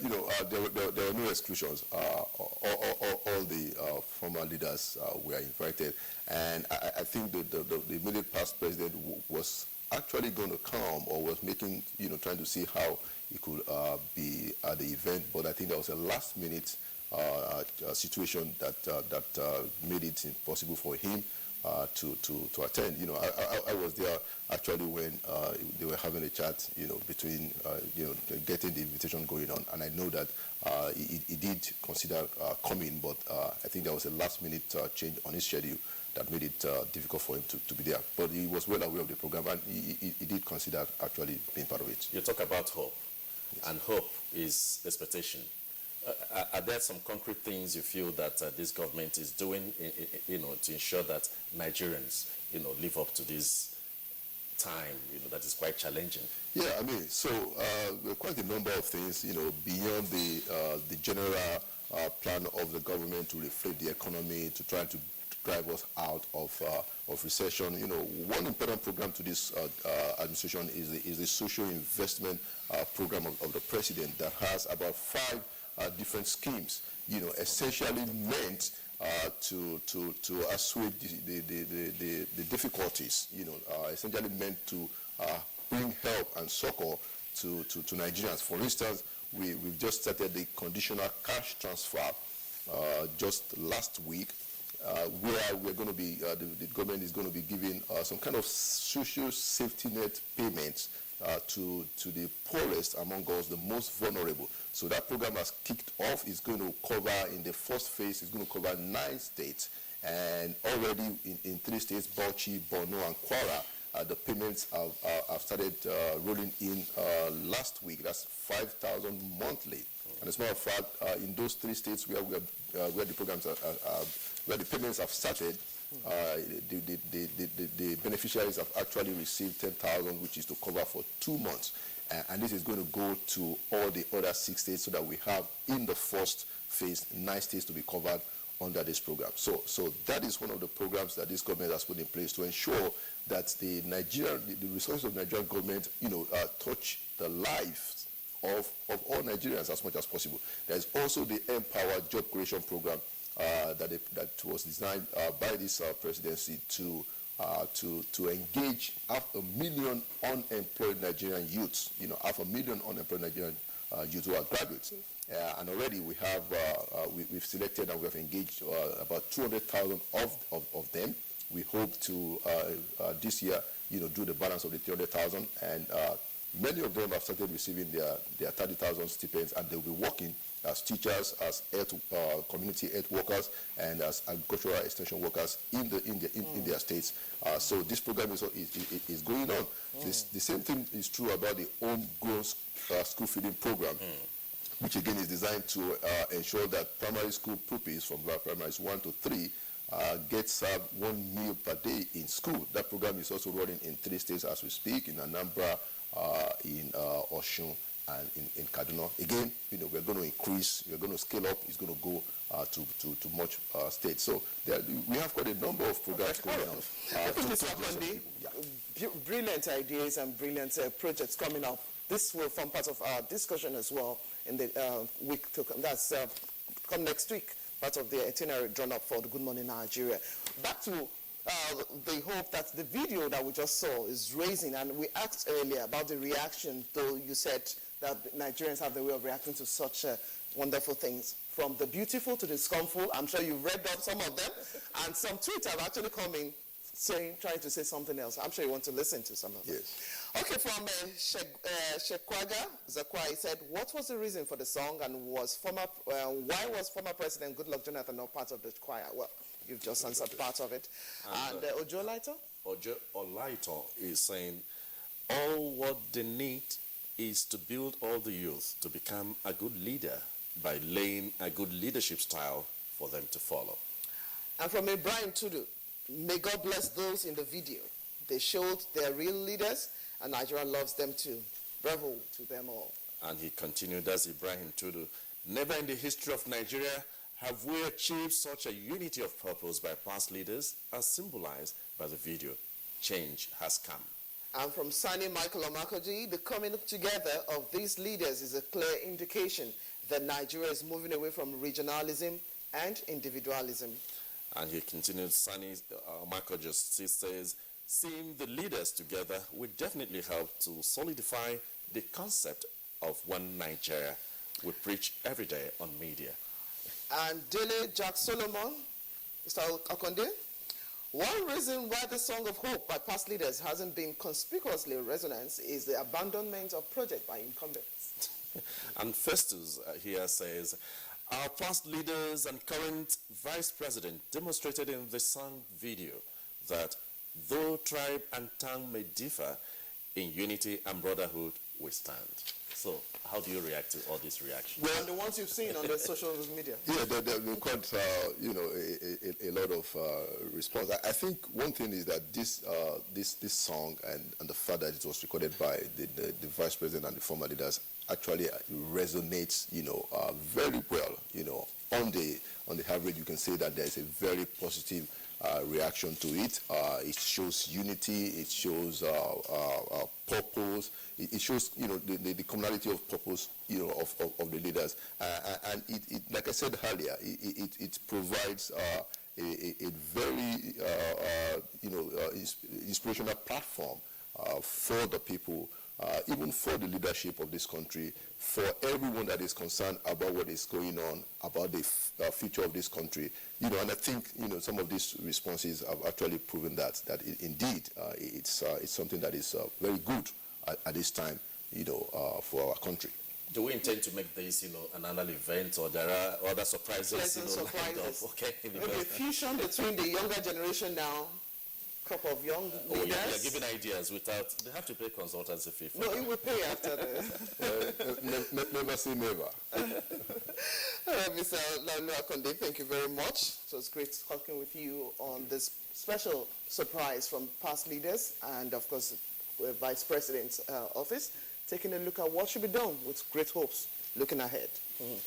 there were no exclusions. All the former leaders were invited, and I think the immediate past president was actually going to come, or was making, trying to see how he could be at the event, but I think there was a last-minute situation that made it impossible for him to attend. You know, I was there actually when they were having a chat, you know, between, you know, getting the invitation going on, and I know that he did consider coming, but I think there was a last-minute change on his schedule that made it difficult for him to be there. But he was well aware of the program, and he did consider actually being part of it. You talk about hope, yes. And hope is expectation. Are there some concrete things you feel that this government is doing, you know, to ensure that Nigerians, you know, live up to this time, you know, that is quite challenging? Yeah, I mean, so quite a number of things, you know, beyond the general plan of the government to reflate the economy, to try to drive us out of recession. You know, one important program to this administration is the social investment program of the president that has about 5 different schemes, you know, essentially meant to assuage the difficulties, you know, essentially meant to bring help and succor to Nigerians. For instance, we've just started the conditional cash transfer just last week, where we're going to be, the government is going to be giving some kind of social safety net payments to the poorest among us, the most vulnerable. So that program has kicked off. It's going to cover, in the first phase, it's going to cover 9 states. And already in 3 states, Bauchi, Borno, and Kwara, the payments have started rolling in last week. That's 5,000 monthly. And as a matter of fact, in those 3 states where the programs where the payments have started, the beneficiaries have actually received 10,000, which is to cover for 2 months. And this is going to go to all the other 6 states, so that we have, in the first phase, 9 states to be covered under this program. So that is one of the programs that this government has put in place to ensure that the resources of the Nigerian government, you know, touch the lives of all Nigerians as much as possible. There is also the Empower Job Creation Program that was designed by this presidency to engage 500,000 unemployed Nigerian youths. You know, 500,000 unemployed Nigerian youths who are graduates. And already we have we've selected and we have engaged about 200,000 of them. We hope to this year, you know, do the balance of the 300,000, and many of them have started receiving their 30,000 stipends, and they'll be working as teachers, as community health workers, and as agricultural extension workers in their states. So this program is going on. The same thing is true about the homegrown school feeding program, which again is designed to ensure that primary school pupils from primaries 1 to 3 get served 1 meal per day in school. That program is also running in 3 states as we speak, in Anambra, in Osun, and in Kaduna. Again, you know, we're going to increase, we're going to scale up, it's going to go to much states. So we have quite a number of programs going on. Brilliant ideas and brilliant projects coming up. This will form part of our discussion as well in the week to come. That's come next week, part of the itinerary drawn up for the Good Morning Nigeria. Back to the hope that the video that we just saw is raising, and we asked earlier about the reaction, though you said that Nigerians have the way of reacting to such wonderful things, from the beautiful to the scornful. I'm sure you've read up some of them, and some tweets have actually come in trying to say something else. I'm sure you want to listen to some of them. Yes. Okay, from Shekwaga Zakwa, he said, what was the reason for the song, and why was former President Goodluck Jonathan not part of the choir? Well, you've just answered part of it. And Ojo Olaito? Ojo Olaito is saying, all what they need is to build all the youth to become a good leader by laying a good leadership style for them to follow. And from Ibrahim Tudu, may God bless those in the video. They showed they're real leaders, and Nigeria loves them too. Bravo to them all. And he continued, as Ibrahim Tudu, never in the history of Nigeria have we achieved such a unity of purpose by past leaders as symbolized by the video. Change has come. And from Sani Michael Omakoji, the coming together of these leaders is a clear indication that Nigeria is moving away from regionalism and individualism. And he continued, Sani Omakoji says, seeing the leaders together will definitely help to solidify the concept of one Nigeria we preach every day on media. And Dele Jack Solomon, Mr. Akonde, One reason why the Song of Hope by past leaders hasn't been conspicuously resonant is the abandonment of project by incumbents. And Festus here says, our past leaders and current vice president demonstrated in the song video that though tribe and tongue may differ, in unity and brotherhood we stand. So, how do you react to all these reactions? Well, the ones you've seen on the social media. Yeah, there have been quite, a lot of response. I think one thing is that this song and the fact that it was recorded by the vice president and the former leaders actually resonates, very well. On the average, you can say that there is a very positive reaction to it. It shows unity. It shows purpose. It shows, the commonality of purpose, of the leaders. And it, like I said earlier, it provides a very, inspirational platform for the people, even for the leadership of this country, for everyone that is concerned about what is going on, about the future of this country. And I think, some of these responses have actually proven that indeed it's something that is very good at this time, for our country. Do we intend to make this, an annual event, or there are other surprises? Pleasant surprises. Okay. Maybe a fusion between the younger generation now, couple of young leaders. You're giving ideas without, they have to pay consultancy fee. No, it will pay after the... Never say never. All right, Mr. Lalu Akonde, thank you very much. So it's great talking with you on this special surprise from past leaders and, of course, the Vice President's office, taking a look at what should be done with great hopes looking ahead. Mm-hmm.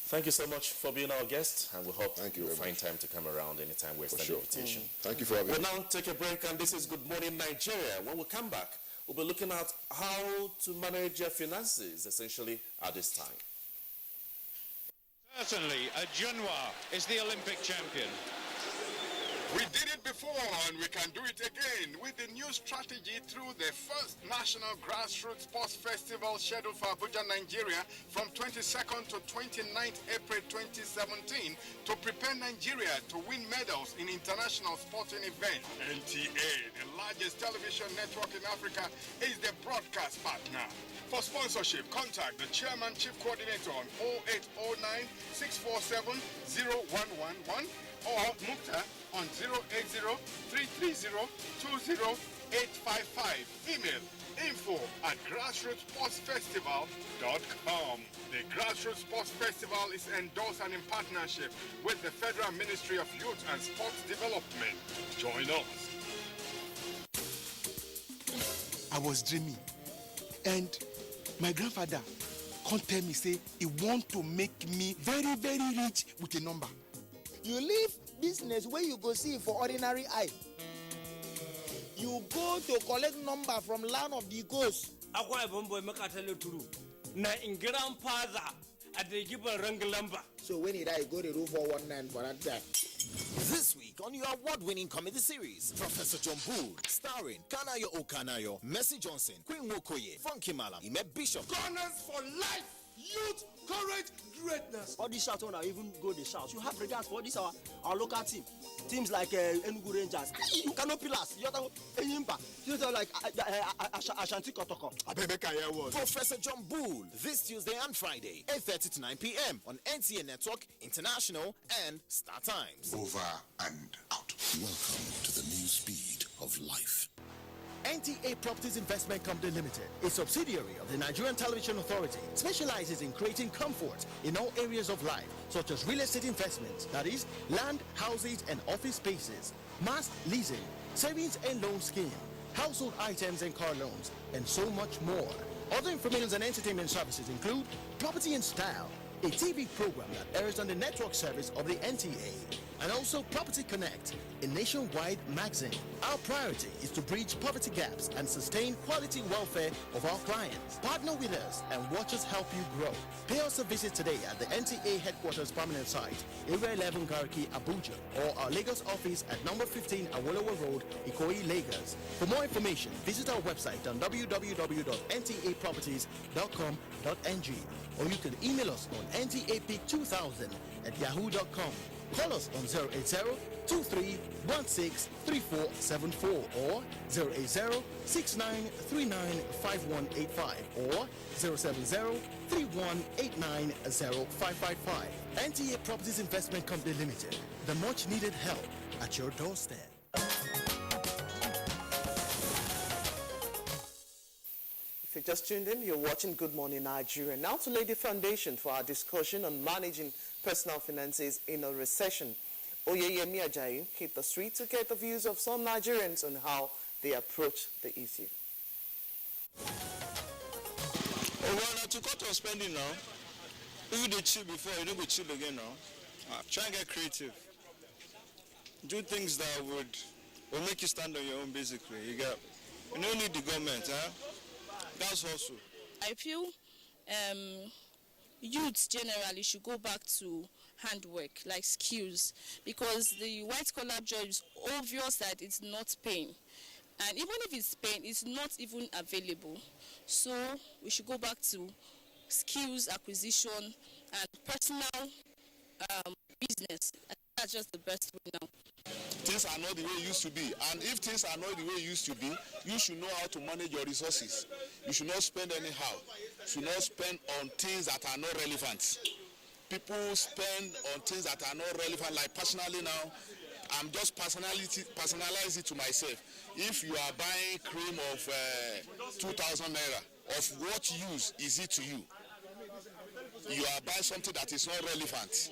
Thank you so much for being our guest, and we hope you'll find much time to come around anytime we extend the invitation. Thank you for having me. We'll now take a break, and this is Good Morning Nigeria. When we come back, we'll be looking at how to manage your finances, essentially, at this time. Certainly, Ajunwa is the Olympic champion. We did it before and we can do it again with the new strategy through the first National Grassroots Sports Festival scheduled for Abuja, Nigeria from 22nd to 29th April 2017 to prepare Nigeria to win medals in international sporting events. NTA, the largest television network in Africa, is the broadcast partner. For sponsorship, contact the Chairman Chief Coordinator on 0809 647 0111 or Mukta on 080-330-20855. Email info@grassrootssportsfestival.com. The Grassroots Sports Festival is endorsed and in partnership with the Federal Ministry of Youth and Sports Development. Join us. I was dreaming, and my grandfather can't tell me, say, he want to make me very, very rich with a number. You leave business where you go see for ordinary eye. You go to collect number from land of the coast. Akwai bombo make I tell you true. Na in grandfather at the given rank lumber. So when he die, go to roof 419 for that time. This week on your award-winning comedy series, Professor John Bull, starring Kanayo Okanayo, Mercy Johnson, Queen Wokoye, Funky Malam, Ime Bishop. Gunners for life, youth, courage, greatness. All these shouts, when I even go the shouts, you have regards for this our local team. Teams like Enugu Rangers, Canopilas, Eyimba, like Ashanti Kotoko. Professor John Bull, this Tuesday and Friday, 8:30 to 9 p.m. on NTA Network, International, and Star Times. Over and out. Welcome to the new speed of life. NTA Properties Investment Company Limited, a subsidiary of the Nigerian Television Authority, specializes in creating comfort in all areas of life, such as real estate investments, that is, land, houses, and office spaces, mass leasing, savings and loan scheme, household items and car loans, and so much more. Other information and entertainment services include Property in Style, a TV program that airs on the network service of the NTA, and also Property Connect, a nationwide magazine. Our priority is to bridge poverty gaps and sustain quality welfare of our clients. Partner with us and watch us help you grow. Pay us a visit today at the NTA headquarters permanent site, Area 11 Garki, Abuja, or our Lagos office at number 15 Awolowo Road, Ikoyi, Lagos. For more information, visit our website on www.ntaproperties.com.ng, or you can email us on ntap2000@yahoo.com. Call us on 23163474 or 08069395185 or 07031890555. NTA Properties Investment Company Limited. The much needed help at your doorstep. If you just tuned in, you're watching Good Morning Nigeria. Now to lay the foundation for our discussion on managing personal finances in a recession. Oyeyemi Ajayi hit the street to get the views of some Nigerians on how they approach the issue. Well, now to cut on spending now. If you did chill before, you don't go chill again now. Try and get creative. Do things that will make you stand on your own, basically. You don't need the government, huh? That's also. I feel youths generally should go back to handwork, like skills, because the white-collar job is obvious that it's not paying. And even if it's paying, it's not even available. So we should go back to skills acquisition and personal business. That's just the best way now. Things are not the way it used to be, and if things are not the way it used to be, you should know how to manage your resources. You should not spend anyhow. You should not spend on things that are not relevant. People spend on things that are not relevant. Like personally now, I'm just personalize it to myself. If you are buying cream of 2,000 naira, of what use is it to you? You are buying something that is not relevant.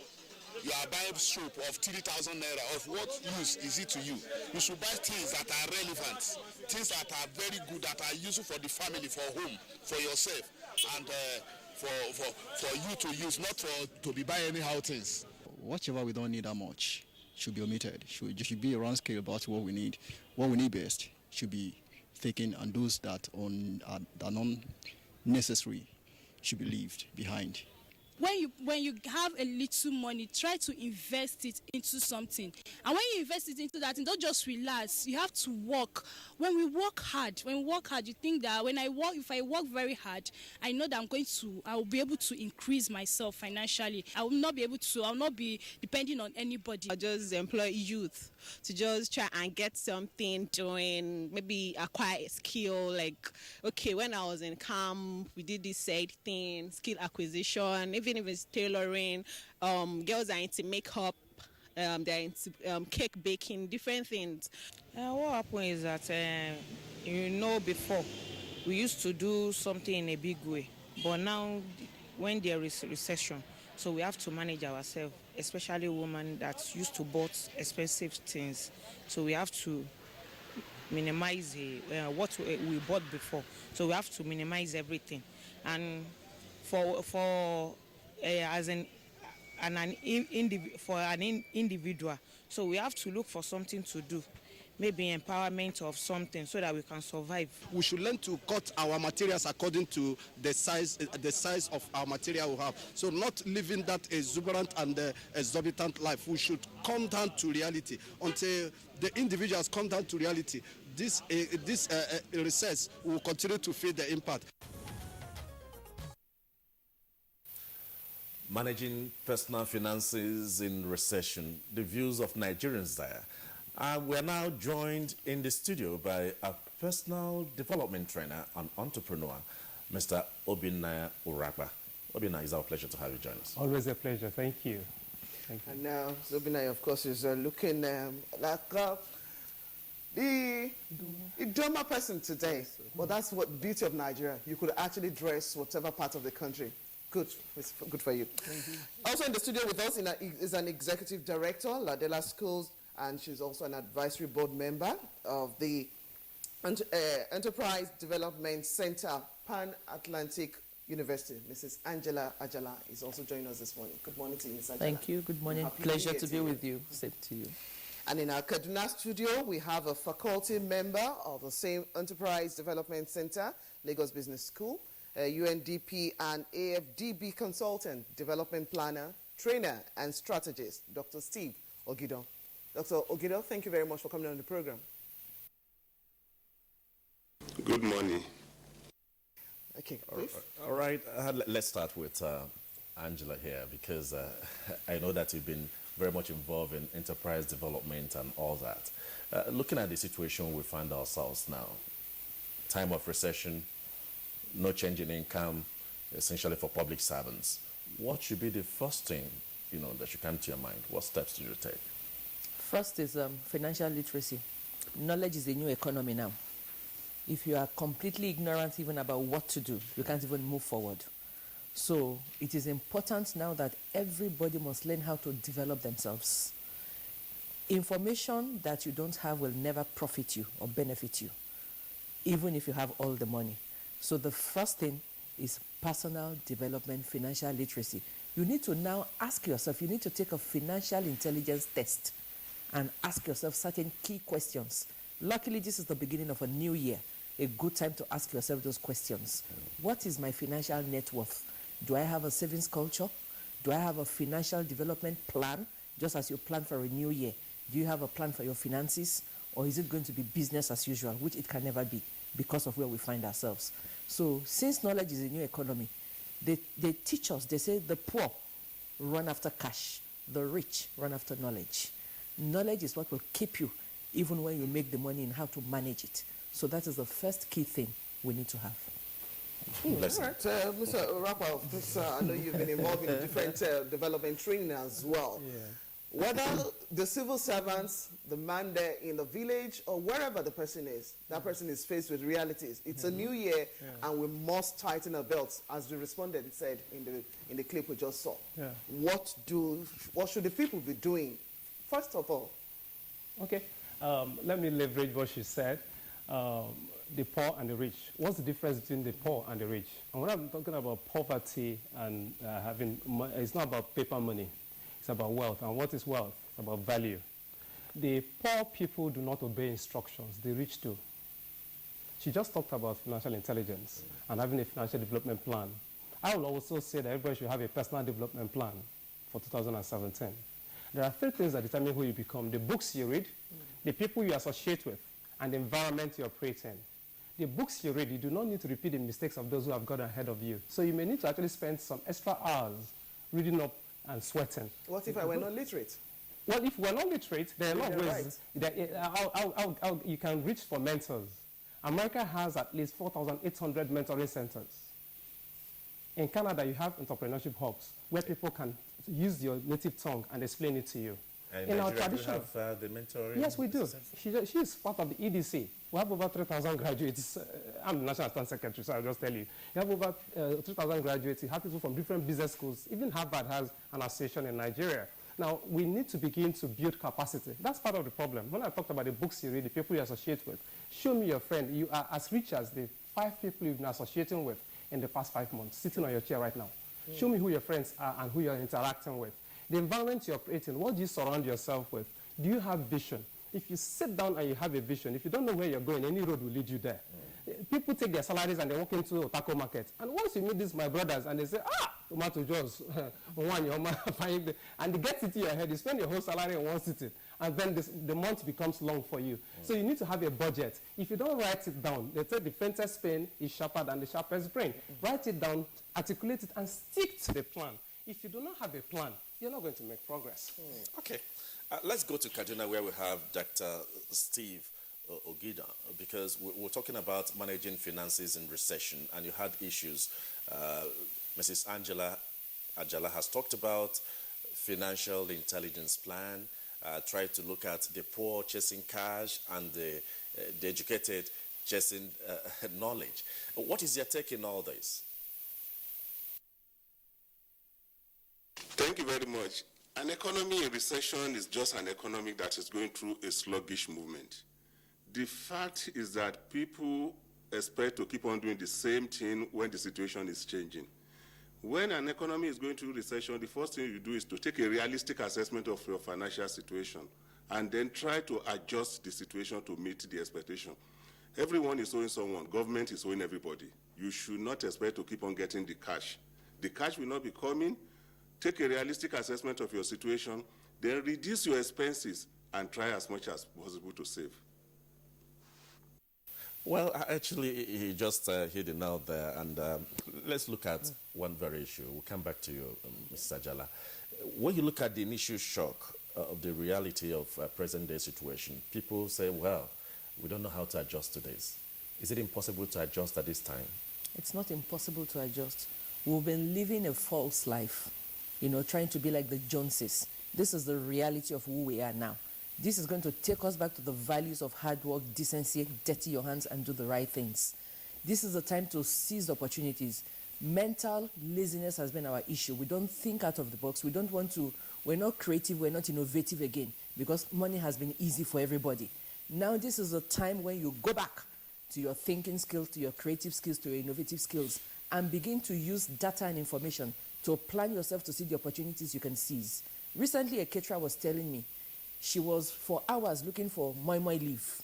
You are buying soup of 3,000 naira. Of what use is it to you? You should buy things that are relevant, things that are very good, that are useful for the family, for home, for yourself, and for you to use, not to be buying anyhow things. Whatever we don't need that much should be omitted. Should be a round scale about what we need. What we need best should be taken, and those that are non-necessary should be left behind. When you have a little money, try to invest it into something. And when you invest it into that, don't just relax. You have to work. When we work hard, you think that if I work very hard, I know that I will be able to increase myself financially. I will not be depending on anybody. I just employ youth to just try and get something doing, maybe acquire a skill. Like, okay, when I was in camp, we did this said thing, skill acquisition, even if it's tailoring, girls are into makeup, they're into cake baking, different things. What happened is that, before, we used to do something in a big way, but now when there is recession, so we have to manage ourselves, especially women that used to buy expensive things. So we have to minimize what we bought before. So we have to minimize everything. And for an individual, so we have to look for something to do. Maybe empowerment of something so that we can survive. We should learn to cut our materials according to the size of our material we have. So not living that exuberant and exorbitant life. We should come down to reality. Until the individuals come down to reality, this recess will continue to feel the impact. Managing personal finances in recession, the views of Nigerians there. We are now joined in the studio by a personal development trainer and entrepreneur, Mr. Obinaya Urakpa. Obinaya, it's our pleasure to have you join us. Always a pleasure. Thank you. Thank you. And now, Obinaya, of course, is looking like the Doma person today. Well, that's what the beauty of Nigeria. You could actually dress whatever part of the country. Good for you. Also in the studio with us is an executive director, Ladela Schools, and she's also an advisory board member of the Enterprise Development Center, Pan-Atlantic University. Mrs. Angela Ajala is also joining us this morning. Good morning to you, Ms. Ajala. Thank you. Good morning. Pleasure to be with you. Same to you. And in our Kaduna studio, we have a faculty member of the same Enterprise Development Center, Lagos Business School, UNDP and AFDB consultant, development planner, trainer, and strategist, Dr. Steve Ogido. Dr. Ogido, thank you very much for coming on the program. Good morning. Okay, all right. Let's start with Angela here, because I know that you've been very much involved in enterprise development and all that. Looking at the situation we find ourselves now, time of recession, no change in income, essentially for public servants, what should be the first thing, that should come to your mind? What steps do you take? First is financial literacy. Knowledge is a new economy now. If you are completely ignorant even about what to do, you can't even move forward. So it is important now that everybody must learn how to develop themselves. Information that you don't have will never profit you or benefit you, even if you have all the money. So the first thing is personal development, financial literacy. You need to now ask yourself, you need to take a financial intelligence test and ask yourself certain key questions. Luckily, this is the beginning of a new year, a good time to ask yourself those questions. What is my financial net worth? Do I have a savings culture? Do I have a financial development plan, just as you plan for a new year? Do you have a plan for your finances? Or is it going to be business as usual, which it can never be because of where we find ourselves? So since knowledge is a new economy, they teach us, they say the poor run after cash, the rich run after knowledge. Knowledge is what will keep you even when you make the money and how to manage it. So that is the first key thing we need to have. All right, Mr. Orapa, I know you've been involved in different development training as well. Yeah. Whether the civil servants, the man there in the village, or wherever the person is, that person is faced with realities. It's a new year, and we must tighten our belts, as the respondent said in the clip we just saw. Yeah. What should the people be doing, first of all? Okay, let me leverage what she said. The poor and the rich. What's the difference between the poor and the rich? And when I'm talking about poverty and it's not about paper money. It's about wealth. And what is wealth? It's about value. The poor people do not obey instructions. The rich do. She just talked about financial intelligence and having a financial development plan. I will also say that everybody should have a personal development plan for 2017. There are 3 things that determine who you become: the books you read, the people you associate with, and the environment you operate in. The books you read, you do not need to repeat the mistakes of those who have gone ahead of you. So you may need to actually spend some extra hours reading up and sweating. What if I were not literate? Well, if we're not literate, there are a lot of ways that how you can reach for mentors. America has at least 4,800 mentoring centers. In Canada, you have entrepreneurship hubs where people can use your native tongue and explain it to you. And in Nigeria, our tradition, do you have the mentoring? Yes, we do. She is part of the EDC. We have over 3,000 graduates. I'm the National Assistant Secretary, so I'll just tell you. You have over 3,000 graduates. You have people from different business schools. Even Harvard has an association in Nigeria. Now, we need to begin to build capacity. That's part of the problem. When I talked about the books you read, the people you associate with, show me your friend. You are as rich as the 5 people you've been associating with in the past 5 months, sitting on your chair right now. Show me who your friends are and who you're interacting with. The environment you're creating, what do you surround yourself with? Do you have vision? If you sit down and you have a vision, if you don't know where you're going, any road will lead you there. People take their salaries and they walk into a taco market. And once you meet these my brothers and they say, tomato juice, and they get it to your head, you spend your whole salary in one sitting, and then the month becomes long for you. So you need to have a budget. If you don't write it down, they say the faintest pen is sharper than the sharpest brain. Write it down, articulate it, and stick to the plan. If you do not have a plan, you're not going to make progress. Okay. Let's go to Kaduna, where we have Dr. Steve Ogida, because we're talking about managing finances in recession, and you had issues. Mrs. Angela Ajala has talked about financial intelligence plan, tried to look at the poor chasing cash and the educated chasing knowledge. What is your take in all this? Thank you very much. An economy in recession is just an economy that is going through a sluggish movement. The fact is that people expect to keep on doing the same thing when the situation is changing. When an economy is going through recession, the first thing you do is to take a realistic assessment of your financial situation and then try to adjust the situation to meet the expectation. Everyone is owing someone. Government is owing everybody. You should not expect to keep on getting the cash. The cash will not be coming. Take a realistic assessment of your situation, then reduce your expenses and try as much as possible to save. Well, actually, he just hit the nail there, and let's look at one very issue. We'll come back to you, Mr. Ajala. when you look at the initial shock of the reality of present-day situation, people say, well, we don't know how to adjust to this. Is it impossible to adjust at this time? It's not impossible to adjust. We've been living a false life, trying to be like the Joneses. This is the reality of who we are now. This is going to take us back to the values of hard work, decency, dirty your hands, and do the right things. This is the time to seize opportunities. Mental laziness has been our issue. We don't think out of the box. We're not creative, we're not innovative again, because money has been easy for everybody. Now this is a time when you go back to your thinking skills, to your creative skills, to your innovative skills, and begin to use data and information to plan yourself to see the opportunities you can seize. Recently, a caterer was telling me she was for hours looking for moi moi leaf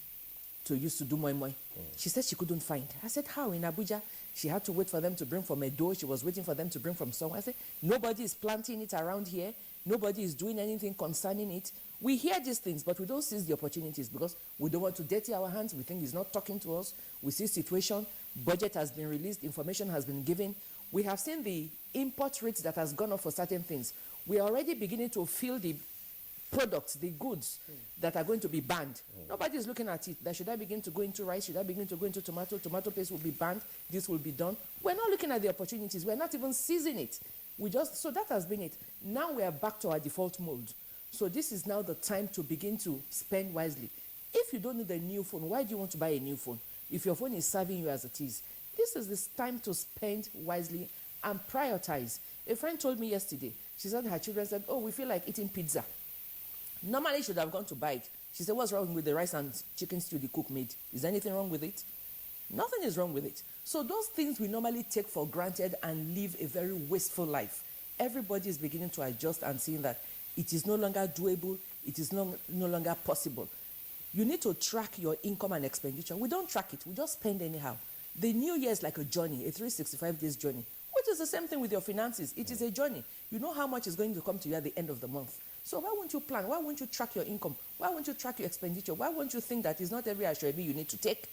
to use to do moi moi. She said she couldn't find. I said, how? In Abuja? She had to wait for them to bring from Edo. She was waiting for them to bring from somewhere. I said, nobody is planting it around here. Nobody is doing anything concerning it. We hear these things, but we don't seize the opportunities because we don't want to dirty our hands. We think he's not talking to us. We see situation. Budget has been released. Information has been given. We have seen the import rates that has gone up for certain things. We are already beginning to feel the products, the goods that are going to be banned. Nobody is looking at it. That should I begin to go into rice? Should I begin to go into tomato? Tomato paste will be banned. This will be done. We're not looking at the opportunities. We're not even seizing it. So that has been it. Now we are back to our default mode. So this is now the time to begin to spend wisely. If you don't need a new phone, why do you want to buy a new phone? If your phone is serving you as it is, this is the time to spend wisely and prioritize. A friend told me yesterday, she said her children said, oh, we feel like eating pizza. Normally, she should have gone to buy it. She said, what's wrong with the rice and chicken stew the cook made? Is there anything wrong with it? Nothing is wrong with it. So those things we normally take for granted and live a very wasteful life. Everybody is beginning to adjust and seeing that it is no longer doable, it is no longer possible. You need to track your income and expenditure. We don't track it, we just spend anyhow. The new year is like a journey, a 365 days journey, which is the same thing with your finances. It is a journey. You know how much is going to come to you at the end of the month. So why won't you plan? Why won't you track your income? Why won't you track your expenditure? Why won't you think that it's not every Ashwebi you need to take?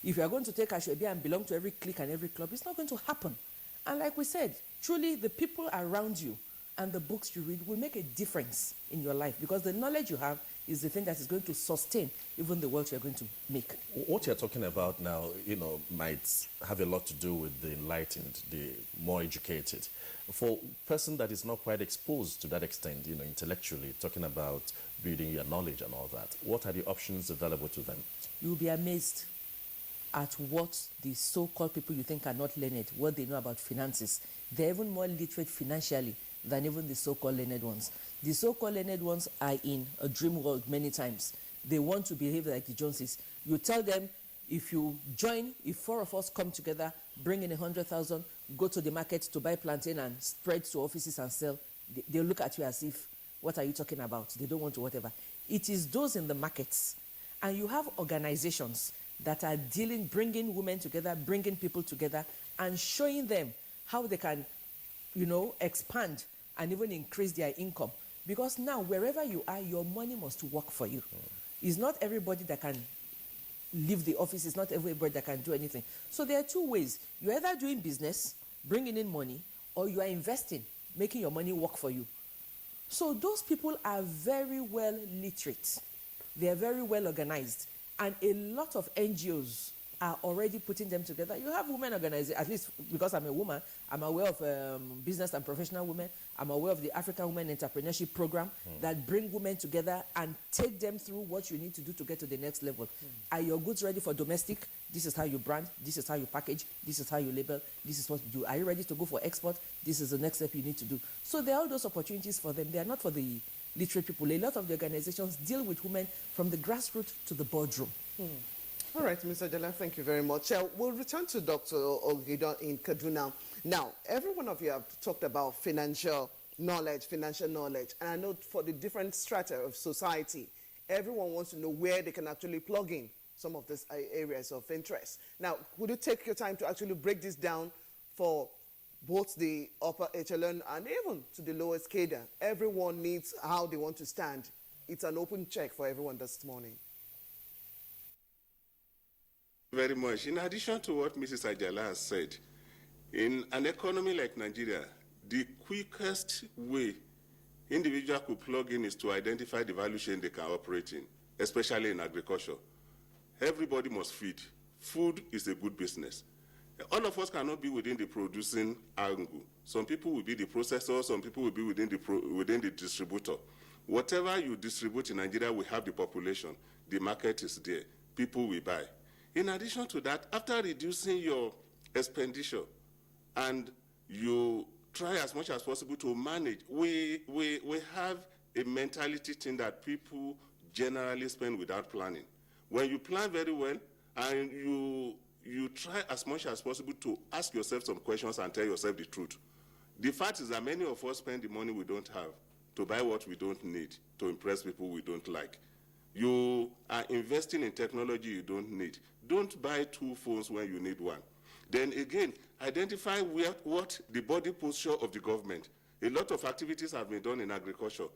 If you are going to take Ashwebi and belong to every clique and every club, it's not going to happen. And like we said, truly the people around you and the books you read will make a difference in your life, because the knowledge you have is the thing that is going to sustain even the wealth you're going to make. What you're talking about now, might have a lot to do with the enlightened, the more educated. For a person that is not quite exposed to that extent, intellectually, talking about building your knowledge and all that, what are the options available to them? You'll be amazed at what the so-called people you think are not learned, what they know about finances. They're even more literate financially than even the so-called learned ones. The so-called learned ones are in a dream world many times. They want to behave like the Joneses. You tell them, if you join, if 4 of us come together, bring in 100,000, go to the market to buy plantain and spread to offices and sell, they'll look at you as if, what are you talking about? They don't want to whatever. It is those in the markets. And you have organizations that are bringing women together, bringing people together, and showing them how they can, expand and even increase their income. Because now, wherever you are, your money must work for you. It's not everybody that can leave the office. It's not everybody that can do anything. So there are two ways. You're either doing business, bringing in money, or you are investing, making your money work for you. So those people are very well literate. They are very well organized. And a lot of NGOs are already putting them together. You have women organizing, at least because I'm a woman, I'm aware of business and professional women. I'm aware of the African Women Entrepreneurship Program that bring women together and take them through what you need to do to get to the next level. Are your goods ready for domestic? This is how you brand. This is how you package. This is how you label. This is what you do. Are you ready to go for export? This is the next step you need to do. So there are all those opportunities for them. They are not for the literate people. A lot of the organizations deal with women from the grassroots to the boardroom. All right, Mr. Jala, thank you very much. We'll return to Dr. Ogidon in Kaduna. Now, every one of you have talked about financial knowledge, and I know for the different strata of society, everyone wants to know where they can actually plug in some of these areas of interest. Now, would you take your time to actually break this down for both the upper echelon and even to the lowest cadre? Everyone needs how they want to stand. It's an open check for everyone this morning. Very much. In addition to what Mrs. Ajala has said, in an economy like Nigeria, the quickest way individual could plug in is to identify the value chain they can operate in, especially in agriculture. Everybody must feed. Food is a good business. All of us cannot be within the producing angle. Some people will be the processor, some people will be within the distributor. Whatever you distribute in Nigeria will have the population. The market is there. People will buy. In addition to that, after reducing your expenditure and you try as much as possible to manage, we have a mentality thing that people generally spend without planning. When you plan very well and you try as much as possible to ask yourself some questions and tell yourself the truth. The fact is that many of us spend the money we don't have to buy what we don't need, to impress people we don't like. You are investing in technology you don't need. Don't buy 2 phones when you need one. Then again, identify what the body posture of the government. A lot of activities have been done in agriculture.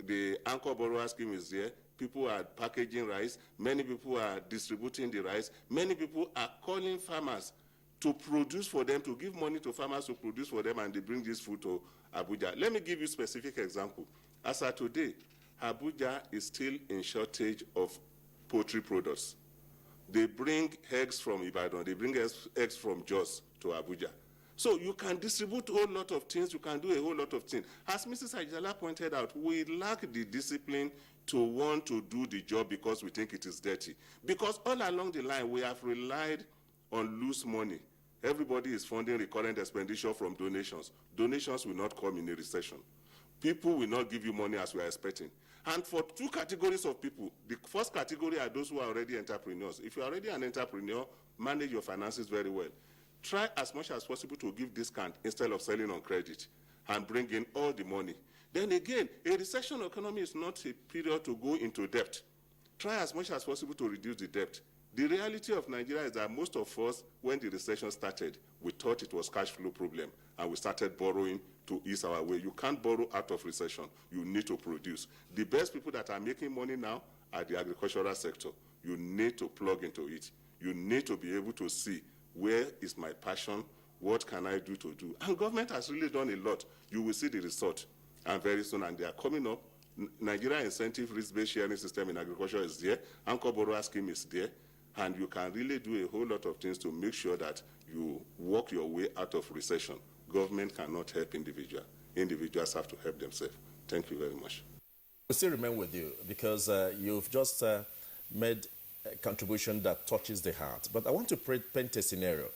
The anchor borrower scheme is there. People are packaging rice. Many people are distributing the rice. Many people are calling farmers to produce for them, to give money to farmers to produce for them, and they bring this food to Abuja. Let me give you a specific example. As of today, Abuja is still in shortage of poultry products. They bring eggs from Ibadan, they bring eggs from Jos to Abuja. So you can distribute a whole lot of things, you can do a whole lot of things. As Mrs. Ajala pointed out, we lack the discipline to want to do the job because we think it is dirty. Because all along the line, we have relied on loose money. Everybody is funding recurrent expenditure from donations. Donations will not come in a recession. People will not give you money as we are expecting. And for 2 categories of people, the first category are those who are already entrepreneurs. If you are already an entrepreneur, manage your finances very well. Try as much as possible to give discount instead of selling on credit and bring in all the money. Then again, a recession economy is not a period to go into debt. Try as much as possible to reduce the debt. The reality of Nigeria is that most of us, when the recession started, we thought it was cash flow problem, and we started borrowing to ease our way. You can't borrow out of recession. You need to produce. The best people that are making money now are the agricultural sector. You need to plug into it. You need to be able to see, where is my passion? What can I do to do? And government has really done a lot. You will see the result. And very soon, and they are coming up. Nigeria Incentive Risk-Based Sharing System in agriculture is there. Anchor Borrower Scheme is there. And you can really do a whole lot of things to make sure that you work your way out of recession. Government cannot help individuals. Individuals have to help themselves. Thank you very much. We still remain with you because you've just made a contribution that touches the heart. But I want to paint a scenario.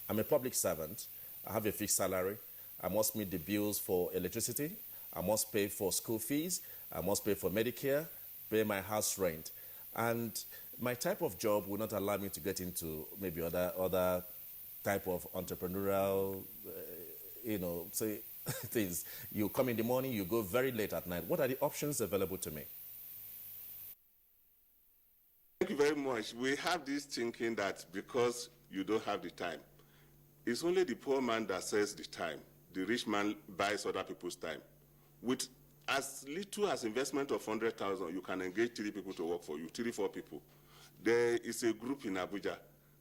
I'm a public servant. I have a fixed salary. I must meet the bills for electricity. I must pay for school fees. I must pay for Medicare, pay my house rent. And my type of job will not allow me to get into maybe other type of entrepreneurial, say things. You come in the morning, you go very late at night. What are the options available to me? Thank you very much. We have this thinking that because you don't have the time, it's only the poor man that sells the time. The rich man buys other people's time. With as little as investment of 100,000, you can engage 3 people to work for you, 3, 4 people. There is a group in Abuja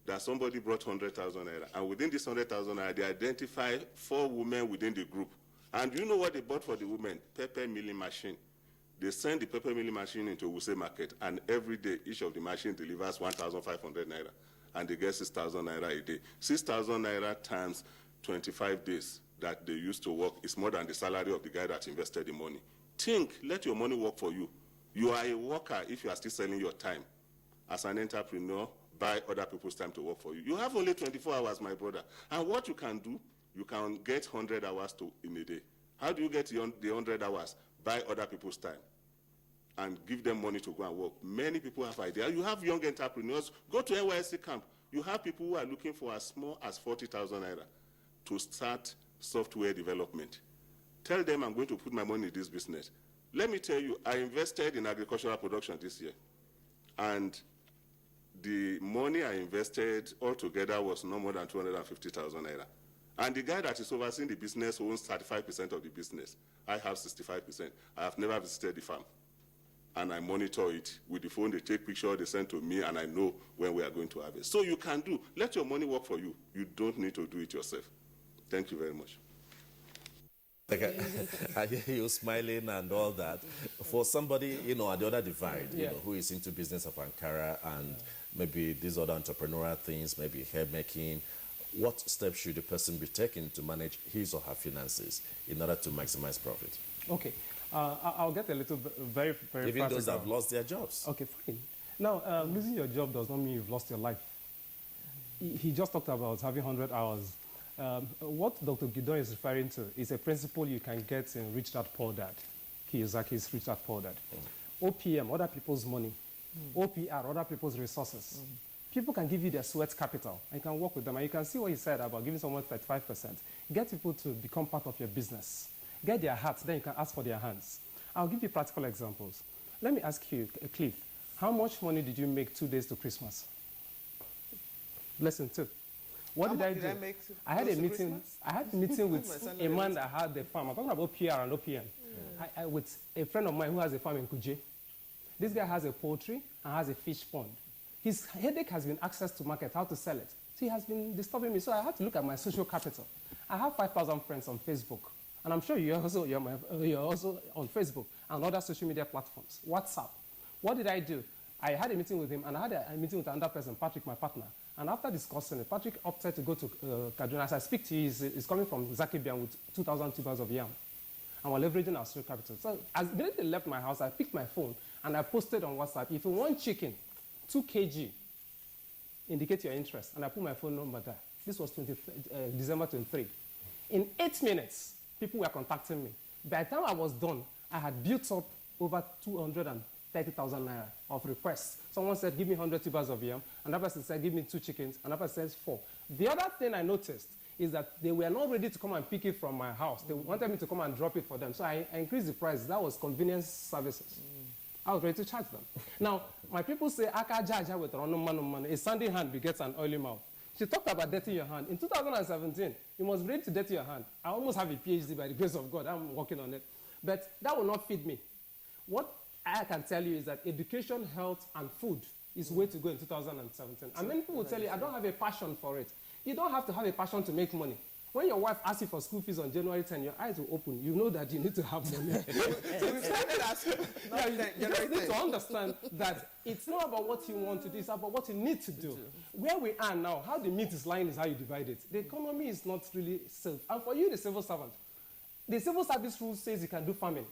that somebody brought 100,000 naira, and within this 100,000 naira, they identify 4 women within the group. And you know what they bought for the women? Pepper milling machine. They send the pepper milling machine into Wuse Market, and every day, each of the machines delivers 1,500 naira, and they get 6,000 naira a day. 6,000 naira times 25 days that they used to work is more than the salary of the guy that invested the money. Think, let your money work for you. You are a worker if you are still selling your time. As an entrepreneur, buy other people's time to work for you. You have only 24 hours, my brother. And what you can do, you can get 100 hours in a day. How do you get the 100 hours? Buy other people's time and give them money to go and work. Many people have ideas. You have young entrepreneurs. Go to NYSC camp. You have people who are looking for as small as 40,000 naira to start software development. Tell them I'm going to put my money in this business. Let me tell you, I invested in agricultural production this year. And the money I invested altogether was no more than 250,000 naira. And the guy that is overseeing the business owns 35% of the business. I have 65%. I have never visited the farm. And I monitor it with the phone. They take pictures, they send to me, and I know when we are going to harvest. So you can do. Let your money work for you. You don't need to do it yourself. Thank you very much. Like I hear you smiling and all that. For somebody, you know, at the other divide, you know, who is into business of Ankara and maybe these other entrepreneurial things, maybe hair making, what steps should the person be taking to manage his or her finances in order to maximize profit? Okay, I'll get a little very Even practical. those that have lost their jobs. Okay, fine. Now, losing your job does not mean you've lost your life. He just talked about having 100 hours. What Dr. Gidon is referring to is a principle you can get in Rich Dad Poor Dad, Kiyosaki's Rich Dad Poor Dad. OPM, other people's money. OPR, other people's resources. People can give you their sweat capital, and you can work with them. And you can see what he said about giving someone 35%. Get people to become part of your business. Get their hearts, then you can ask for their hands. I'll give you practical examples. Let me ask you, Cliff, how much money did you make 2 days to Christmas? Lesson 2. What did I do? I had a meeting. I had a meeting with a man that had a farm. I'm talking about PR and OPM. With a friend of mine who has a farm in Kuje. This guy has a poultry and has a fish pond. His headache has been access to market, how to sell it. So he has been disturbing me. So I had to look at my social capital. I have 5,000 friends on Facebook. And I'm sure you're also on Facebook and other social media platforms. WhatsApp. What did I do? I had a meeting with him, and I had a meeting with another person, Patrick, my partner. And after discussing it, Patrick opted to go to Kaduna. As I speak to you, he's coming from Zakibian with 2,000 tubers of yam. And we're leveraging our social capital. So as immediately left my house, I picked my phone, and I posted on WhatsApp, if you want chicken, 2 kg, indicate your interest. And I put my phone number there. This was December 23. In 8 minutes, people were contacting me. By the time I was done, I had built up over 230,000 naira of requests. Someone said, give me 100 tubers of yam. Another person said, give me 2 chickens. Another person said 4. The other thing I noticed is that they were not ready to come and pick it from my house. They wanted me to come and drop it for them. So I increased the price. That was convenience services. I was ready to charge them. Now, my people say, Aka jaja with money. A sandy hand begets an oily mouth. She talked about dirtying your hand. In 2017, you must be ready to dirty your hand. I almost have a PhD by the grace of God. I'm working on it. But that will not feed me. What I can tell you is that education, health, and food is way to go in 2017. And many people will tell you, I don't have a passion for it. You don't have to have a passion to make money. When your wife asks you for school fees on January 10, your eyes will open. You know that you need to have money. You just need to understand that it's not about what you want to do, it's about what you need to do. Where we are now, how the meat is lying is how you divide it. The economy is not really safe. And for you, the civil servant, the civil service rule says you can do farming.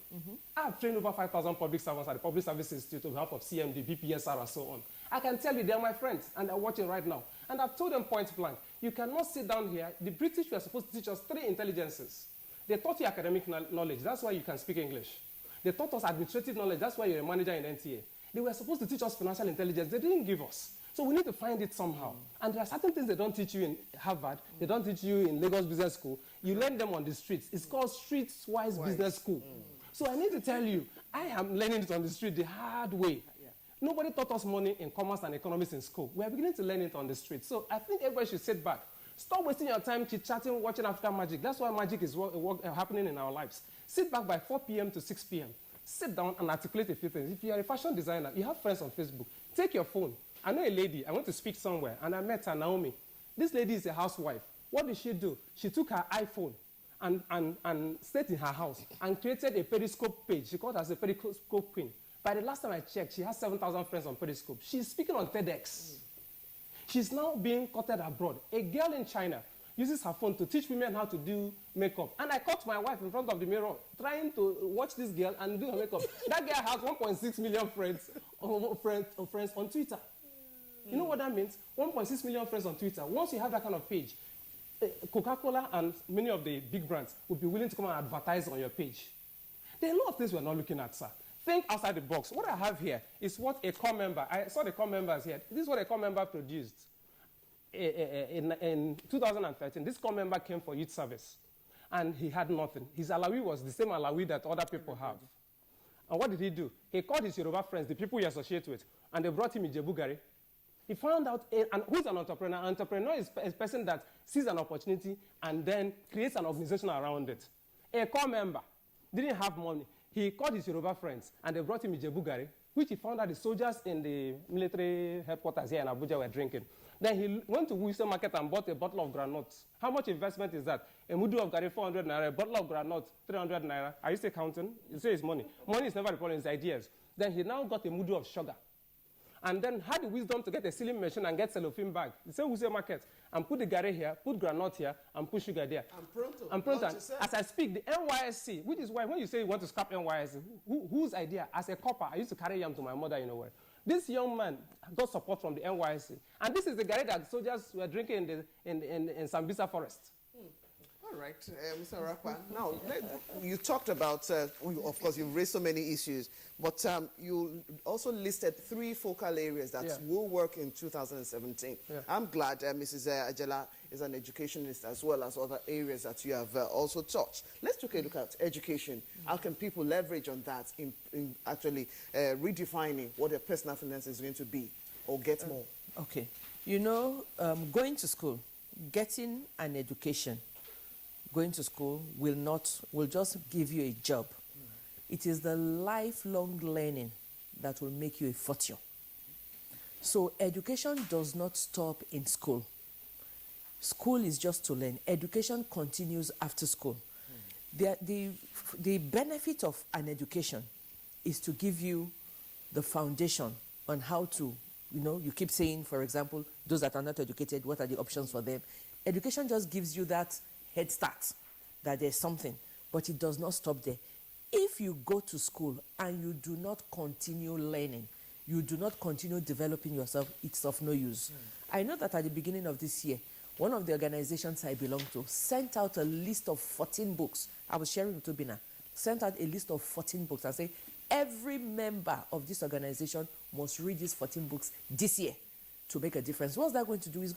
I have trained over 5,000 public servants at the Public Service Institute with help of CMD, BPSR, and so on. I can tell you they're my friends, and they're watching right now. And I've told them point blank, you cannot sit down here. The British were supposed to teach us 3 intelligences. They taught you academic knowledge. That's why you can speak English. They taught us administrative knowledge. That's why you're a manager in NTA. They were supposed to teach us financial intelligence. They didn't give us. So we need to find it somehow. And there are certain things they don't teach you in Harvard. They don't teach you in Lagos Business School. You learn them on the streets. It's called Streetwise Business School. So I need to tell you, I am learning it on the street the hard way. Nobody taught us money in commerce and economics in school. We are beginning to learn it on the street. So I think everybody should sit back. Stop wasting your time chit-chatting, watching African magic. That's why magic is happening in our lives. Sit back by 4 p.m. to 6 p.m. Sit down and articulate a few things. If you are a fashion designer, you have friends on Facebook. Take your phone. I know a lady. I went to speak somewhere, and I met her, Naomi. This lady is a housewife. What did she do? She took her iPhone and stayed in her house and created a Periscope page. She called herself a Periscope queen. By the last time I checked, she has 7,000 friends on Periscope. She's speaking on TEDx. She's now being courted abroad. A girl in China uses her phone to teach women how to do makeup. And I caught my wife in front of the mirror trying to watch this girl and do her makeup. That girl has 1.6 million friends on Twitter. You know what that means? 1.6 million friends on Twitter. Once you have that kind of page, Coca-Cola and many of the big brands will be willing to come and advertise on your page. There are a lot of things we're not looking at, sir. Think outside the box. What I have here is what a core member, I saw the core members here. This is what a core member produced. In 2013, this core member came for youth service, and he had nothing. His alawi was the same alawi that other people have. And what did he do? He called his Yoruba friends, the people he associates with, and they brought him Ijebu Gari. He found out, and who's an entrepreneur? An entrepreneur is a person that sees an opportunity and then creates an organization around it. A core member didn't have money. He called his Yoruba friends, and they brought him Ijebu Gari, which he found out the soldiers in the military headquarters here in Abuja were drinking. Then he went to Wuse Market and bought a bottle of granuts. How much investment is that? A mudu of gari, 400 naira, a bottle of granuts, 300 naira. Are you still counting? You say it's money. Money is never the problem, it's ideas. Then he now got a mudu of sugar. And then had the wisdom to get a sealing machine and get cellophane bag. The same Wuse Market. And put the gari here, put granite here, and put sugar there. And pronto. As I speak, the NYSC, which is why when you say you want to scrap NYSC, whose idea? As a copper, I used to carry yam to my mother in a way. This young man got support from the NYSC. And this is the gari that soldiers were drinking in Sambisa Forest. All right, Mr. Rappa. Now, you talked about, of course, you've raised so many issues, but you also listed 3 focal areas that will work in 2017. Yeah. I'm glad Mrs. Ajala is an educationist as well as other areas that you have also touched. Let's take a look at education. How can people leverage on that in actually redefining what their personal finance is going to be or get more? Okay. You know, going to school, getting an education, going to school will just give you a job. It is the lifelong learning that will make you a fortune. So education does not stop in school. School is just to learn. Education continues after school. The benefit of an education is to give you the foundation on how to, you keep saying, for example, those that are not educated, what are the options for them? Education just gives you that head start, that there's something, but it does not stop there. If you go to school and you do not continue learning, you do not continue developing yourself, it's of no use. I know that at the beginning of this year, one of the organizations I belong to sent out a list of 14 books. I was sharing with Obina, sent out a list of 14 books and say, every member of this organization must read these 14 books this year to make a difference. What's that going to do? It's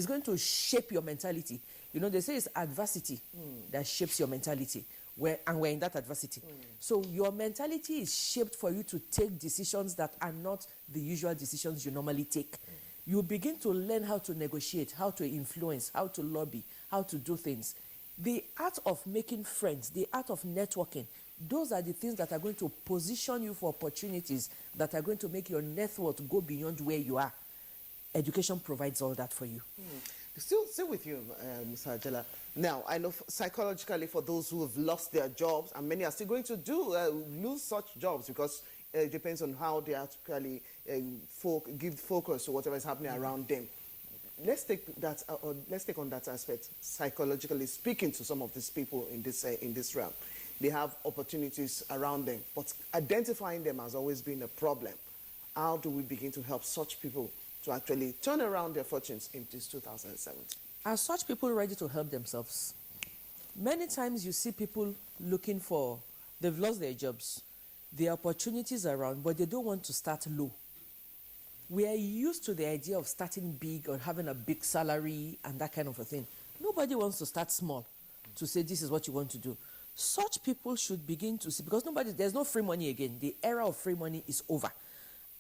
going to shape your mentality. They say it's adversity that shapes your mentality. We're in that adversity. So your mentality is shaped for you to take decisions that are not the usual decisions you normally take. You begin to learn how to negotiate, how to influence, how to lobby, how to do things. The art of making friends, the art of networking, those are the things that are going to position you for opportunities that are going to make your net worth go beyond where you are. Education provides all that for you. Still with you, Mr. Ajala. Now, I know psychologically for those who have lost their jobs, and many are still going to lose such jobs because it depends on how they actually give focus to whatever is happening around them. Let's take on that aspect, psychologically speaking to some of these people in this realm. They have opportunities around them, but identifying them has always been a problem. How do we begin to help such people to actually turn around their fortunes in this 2017? Are such people ready to help themselves? Many times you see people looking for, they've lost their jobs, the opportunities around, but they don't want to start low. We are used to the idea of starting big or having a big salary and that kind of a thing. Nobody wants to start small to say this is what you want to do. Such people should begin to see, because there's no free money again. The era of free money is over.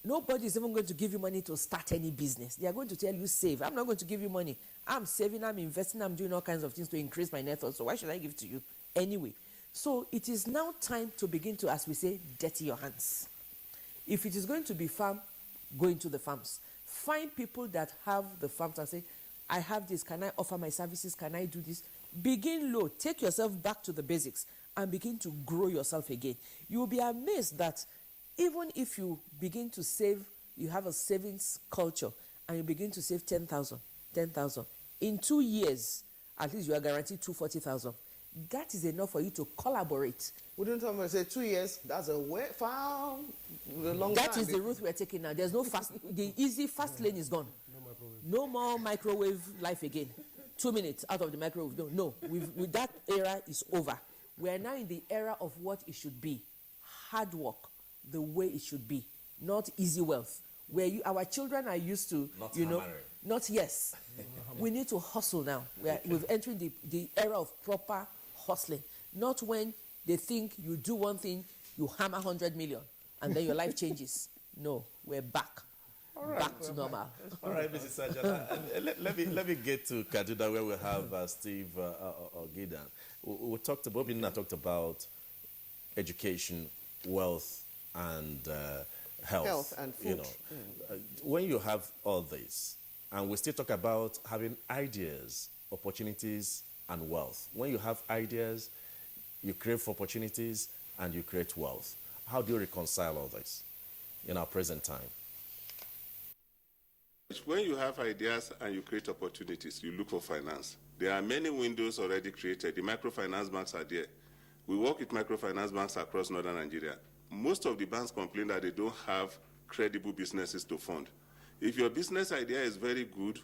Nobody is even going to give you money to start any business. They are going to tell you save. I'm not going to give you money. I'm saving, I'm investing, I'm doing all kinds of things to increase my net worth. So why should I give it to you anyway? So it is now time to begin to, as we say, dirty your hands. If it is going to be farm, go into the farms. Find people that have the farms and say, I have this, can I offer my services, can I do this? Begin low, take yourself back to the basics and begin to grow yourself again. You will be amazed that even if you begin to save, you have a savings culture and you begin to save 10,000, in 2 years, at least you are guaranteed 240,000. That is enough for you to collaborate. Wouldn't someone say 2 years? That's a long time. That is the route we are taking now. There's no fast, the easy fast lane is gone. No more microwave life again. 2 minutes out of the microwave. No, with that era is over. We are now in the era of what it should be. Hard work, the way it should be. Not easy wealth. Where our children are used to, not yes. We need to hustle now. We've entered the era of proper hustling. Not when they think you do one thing, you hammer 100 million, and then your life changes. No, we're back. Back to normal. All right, Mrs. Ajala. let me get to Kaduna, where we have Steve Ogidan. We talked about education, wealth, and health. Health and food. When you have all this, And we still talk about having ideas, opportunities, and wealth. When you have ideas, you crave opportunities, and you create wealth. How do you reconcile all this in our present time? When you have ideas and you create opportunities, you look for finance. There are many windows already created. The microfinance banks are there. We work with microfinance banks across northern Nigeria. Most of the banks complain that they don't have credible businesses to fund. If your business idea is very good,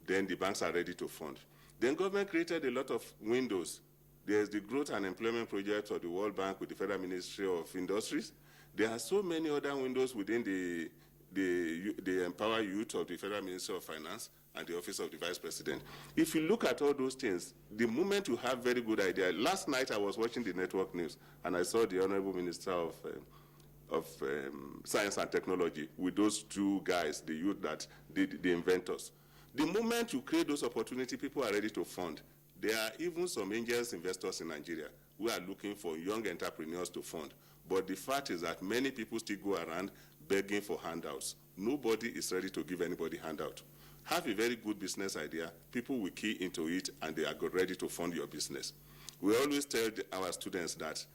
then the banks are ready to fund. Then government created a lot of windows. There's the Growth and Employment Project of the World Bank with the Federal Ministry of Industries. There are so many other windows within the Empower Youth of the Federal Ministry of Finance and the Office of the Vice President. If you look at all those things, the moment you have very good idea. Last night I was watching the network news and I saw the Honorable Minister of Science and Technology with those two guys, the youth that did the inventors. The moment you create those opportunities, people are ready to fund. There are even some angels investors in Nigeria who are looking for young entrepreneurs to fund. But the fact is that many people still go around begging for handouts. Nobody is ready to give anybody handout. Have a very good business idea, people will key into it and they are ready to fund your business. We always tell our students that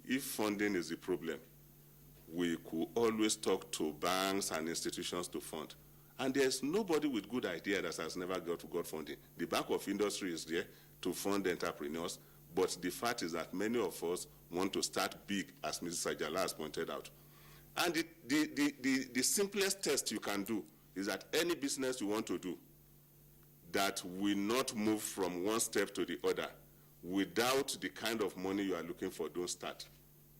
if funding is the problem, we could always talk to banks and institutions to fund. And there's nobody with good idea that has never got funding. The Bank of Industry is there to fund entrepreneurs, but the fact is that many of us want to start big, as Mrs. Sajala has pointed out. And the simplest test you can do is that any business you want to do that will not move from one step to the other without the kind of money you are looking for, don't start.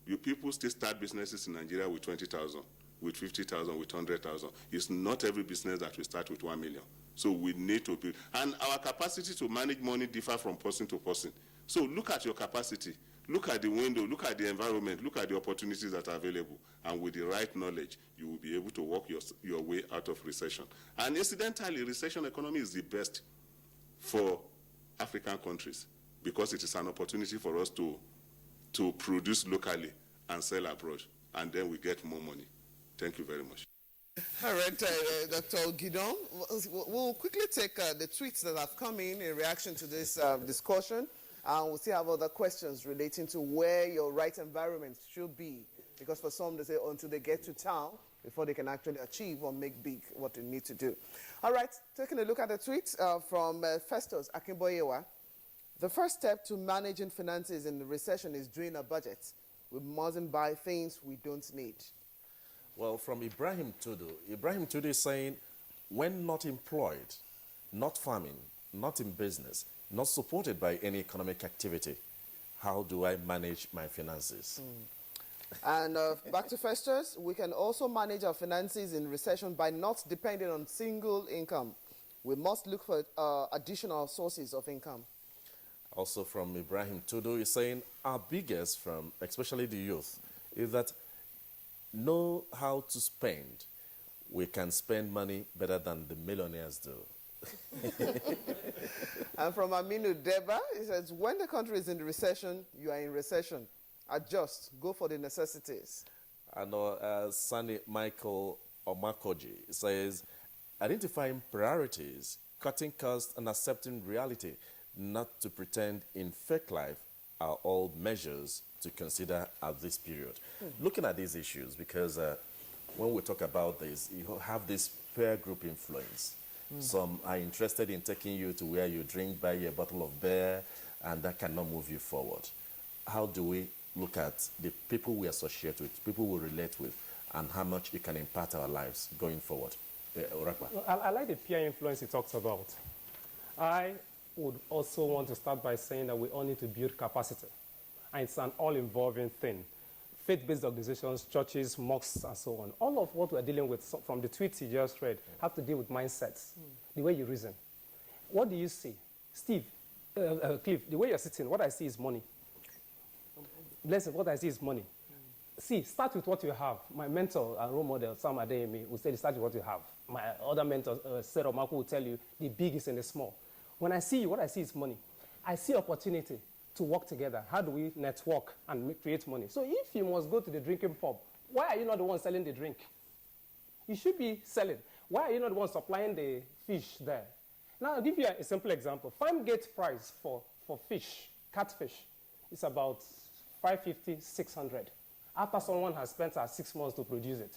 You people still start businesses in Nigeria with 20,000, with 50,000, with 100,000. It's not every business that will start with 1 million. So we need to build. And our capacity to manage money differ from person to person. So look at your capacity. Look at the window, look at the environment, look at the opportunities that are available. And with the right knowledge, you will be able to work your way out of recession. And incidentally, recession economy is the best for African countries because it is an opportunity for us to produce locally and sell abroad. And then we get more money. Thank you very much. All right, Dr. Gideon, we'll quickly take the tweets that have come in reaction to this discussion. And we'll still have other questions relating to where your right environment should be. Because for some, they say until they get to town before they can actually achieve or make big what they need to do. All right, taking a look at the tweets from Festus Akinboyewa. The first step to managing finances in the recession is doing a budget. We mustn't buy things we don't need. Well, from Ibrahim Tudu is saying, when not employed, not farming, not in business, not supported by any economic activity, how do I manage my finances? And back to Festus, we can also manage our finances in recession by not depending on single income. We must look for additional sources of income. Also from Ibrahim Tudu is saying, our biggest from especially the youth is that know how to spend. We can spend money better than the millionaires do. And from Aminu Deba, he says, when the country is in recession, you are in recession. Adjust, go for the necessities. And Sunny Michael Omakoji says, identifying priorities, cutting costs, and accepting reality, not to pretend in fake life, are all measures to consider at this period. Looking at these issues, because when we talk about this, you have this peer group influence. Some are interested in taking you to where you drink, buy a bottle of beer, and that cannot move you forward. How do we look at the people we associate with, people we relate with, and how much it can impact our lives going forward? Well, I like the peer influence he talks about. I would also want to start by saying that we all need to build capacity. And it's an all-involving thing. Faith-based organizations, churches, mosques, and so on. All of what we're dealing with from the tweets you just read have to deal with mindsets, the way you reason. What do you see? Steve, Cliff, the way you're sitting, what I see is money. Blessing, what I see is money. See, start with what you have. My mentor and role model, Sam Adeyemi, will say, start with what you have. My other mentor, Sarah Marco, will tell you, the big is in the small. When I see you, what I see is money. I see opportunity to work together. How do we network and create money? So if you must go to the drinking pub, why are you not the one selling the drink? You should be selling. Why are you not the one supplying the fish there? Now, I'll give you a simple example. Farm gate price for fish, catfish, is about 550, 600. After someone has spent 6 months to produce it.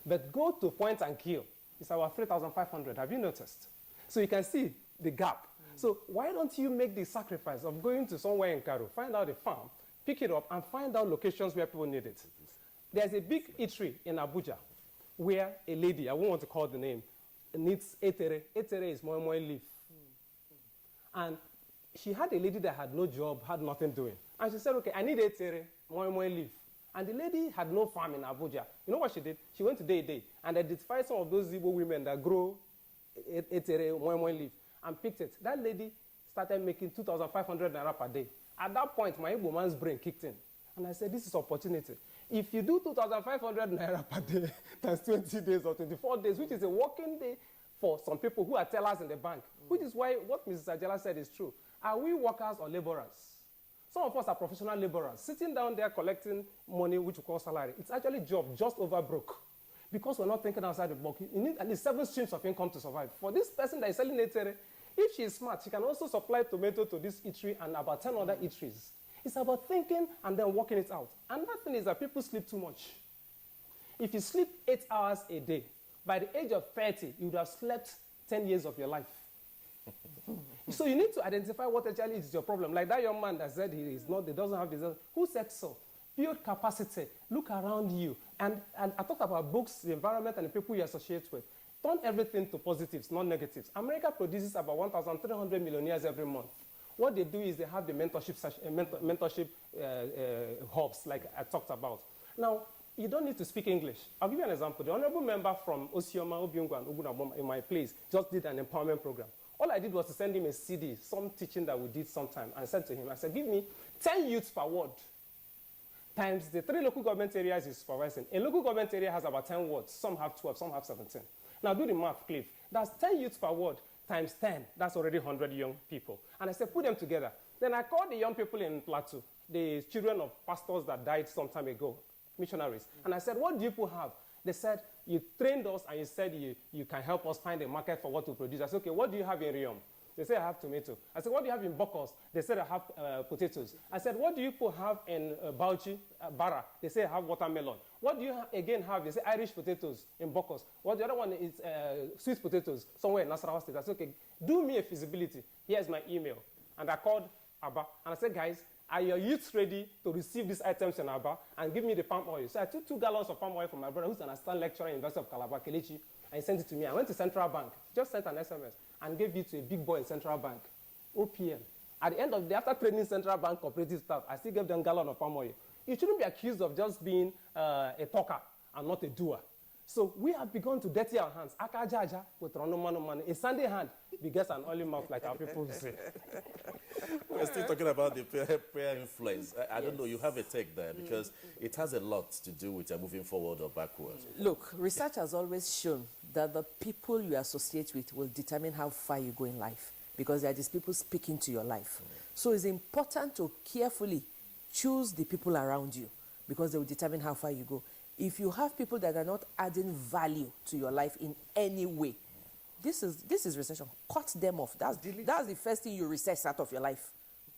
But go to point and kill, it's about 3,500. Have you noticed? So you can see the gap. So why don't you make the sacrifice of going to somewhere in Cairo, find out the farm, pick it up, and find out locations where people need it. There's a big eatery in Abuja where a lady, I won't want to call the name, needs etere. Etere is moi leaf. And she had a lady that had no job, had nothing doing. And she said, okay, I need etere, moi leaf. And the lady had no farm in Abuja. You know what she did? She went to Day and identified some of those Igbo women that grow etere, moi leaf, and picked it. That lady started making 2,500 naira per day. At that point, my Igbo man's brain kicked in. And I said, this is opportunity. If you do 2,500 naira per day, that's 20 days or 24 days, which is a working day for some people who are tellers in the bank, which is why what Mrs. Ajala said is true. Are we workers or laborers? Some of us are professional laborers, sitting down there collecting money, which we call salary. It's actually a job just over broke. Because we're not thinking outside the box. You need at least 7 streams of income to survive. For this person that is selling etere, if she is smart, she can also supply tomato to this eatery and about 10 other eateries. It's about thinking and then working it out. Another thing is that people sleep too much. If you sleep 8 hours a day, by the age of 30, you would have slept 10 years of your life. So you need to identify what actually is your problem. Like that young man that said he doesn't have this. Who said so? Build capacity. Look around you. And I talked about books, the environment, and the people you associate with. Turn everything to positives, not negatives. America produces about 1,300 millionaires every month. What they do is they have the mentorship hubs, like I talked about. Now, you don't need to speak English. I'll give you an example. The honorable member from Osioma, Obiungwa, and Ogunaboma in my place just did an empowerment program. All I did was to send him a CD, some teaching that we did sometime, and I said to him, I said, give me 10 youths per ward times the 3 local government areas he's supervising. A local government area has about 10 wards. Some have 12, some have 17. Now do the math, Cliff. That's 10 youths per ward times 10. That's already 100 young people. And I said, put them together. Then I called the young people in Plateau, the children of pastors that died some time ago, missionaries. And I said, what do you people have? They said, you trained us and you said you can help us find a market for what to produce. I said, okay, what do you have in Riom? They said, I have tomato. I said, what do you have in Bokos? They said, I have potatoes. I said, what do you people have in Bauchi, Bara? They say, I have watermelon. What do you again have? They say, Irish potatoes in Bokos. What the other one is sweet potatoes somewhere in Nasarawa State. I said, okay, do me a feasibility. Here's my email. And I called Abba, and I said, guys, are your youths ready to receive these items in Abba and give me the palm oil? So I took 2 gallons of palm oil from my brother, who's an assistant lecturer in the University of Calabar, Kelechi, and he sent it to me. I went to Central Bank, just sent an SMS, and gave it to a big boy in Central Bank, OPM. At the end of the day, after training Central Bank cooperative staff, I still gave them a gallon of palm oil. You shouldn't be accused of just being a talker and not a doer. So we have begun to dirty our hands. Akajaja with Ronomano. A Sunday hand begets an oily mouth, like our people say. We're still talking about the prayer influence. I don't know, you have a take there because it has a lot to do with moving forward or backwards. Look, research has always shown that the people you associate with will determine how far you go in life because they are these people speaking to your life. So it's important to carefully choose the people around you because they will determine how far you go. If you have people that are not adding value to your life in any way, this is recession. Cut them off. That's the first thing you recess out of your life.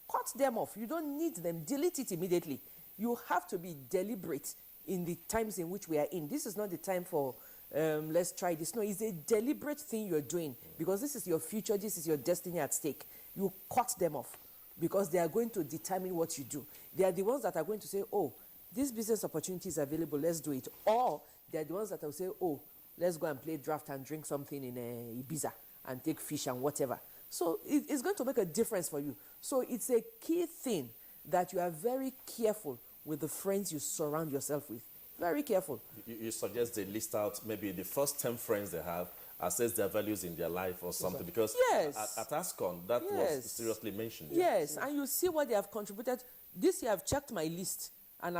Cut them off. You don't need them. Delete it immediately. You have to be deliberate in the times in which we are in. This is not the time for let's try this. No, it's a deliberate thing you're doing because this is your future. This is your destiny at stake. You cut them off because they are going to determine what you do. They are the ones that are going to say, oh, this business opportunity is available, let's do it. Or they're the ones that will say, oh, let's go and play draft and drink something in Ibiza and take fish and whatever. So it's going to make a difference for you. So it's a key thing that you are very careful with the friends you surround yourself with. Very careful. You suggest they list out maybe the first 10 friends they have, assess their values in their life or something. Because yes. at ASCON, that was seriously mentioned. Yes, and you see what they have contributed. This year I've checked my list. And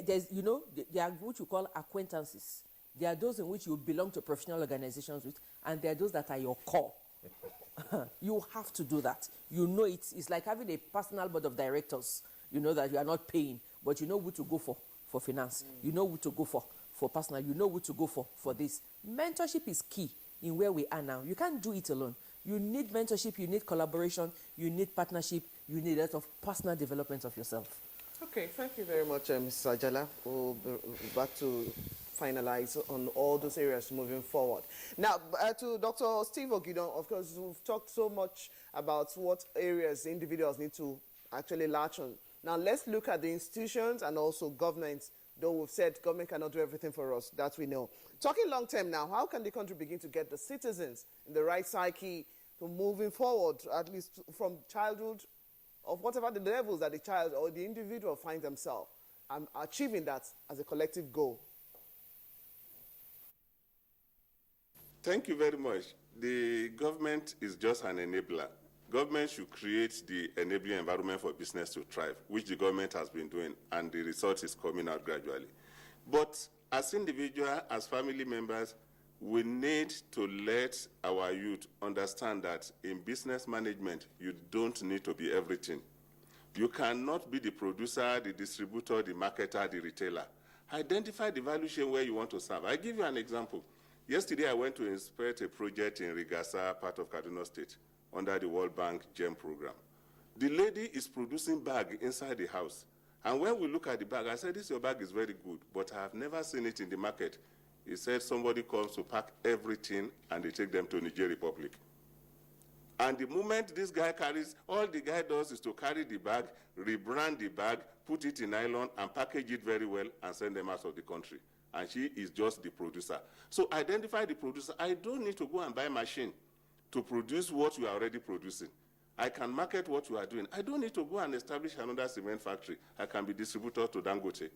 there's, you know, there are what you call acquaintances. There are those in which you belong to professional organizations with, and there are those that are your core. You have to do that. You know, it's like having a personal board of directors. You know that you are not paying, but you know who to go for finance. You know who to go for for personal, you know who to go for this. Mentorship is key in where we are now. You can't do it alone. You need mentorship, you need collaboration, you need partnership, you need a lot of personal development of yourself. Okay, thank you very much, Mr. Ajala. We'll be back to finalize on all those areas moving forward. Now, to Dr. Steve Ogidon, of course, we've talked so much about what areas individuals need to actually latch on. Now, let's look at the institutions and also governments, though we've said government cannot do everything for us, that we know. Talking long term now, how can the country begin to get the citizens in the right psyche to moving forward, at least from childhood, of whatever the levels that the child or the individual finds themselves, and achieving that as a collective goal? Thank you very much. The government is just an enabler. Government should create the enabling environment for business to thrive, which the government has been doing, and the result is coming out gradually. But as individuals, as family members, we need to let our youth understand that in business management, you don't need to be everything. You cannot be the producer, the distributor, the marketer, the retailer. Identify the value chain where you want to serve. I give you an example. Yesterday, I went to inspect a project in Rigasa, part of Kaduna State, under the World Bank GEM program. The lady is producing bag inside the house. And when we look at the bag, I said, this your bag is very good, but I have never seen it in the market. He said somebody comes to pack everything and they take them to Niger Republic. And the moment this guy carries, all the guy does is to carry the bag, rebrand the bag, put it in nylon and package it very well and send them out of the country. And she is just the producer. So identify the producer. I don't need to go and buy a machine to produce what you are already producing. I can market what you are doing. I don't need to go and establish another cement factory. I can be distributor to Dangote.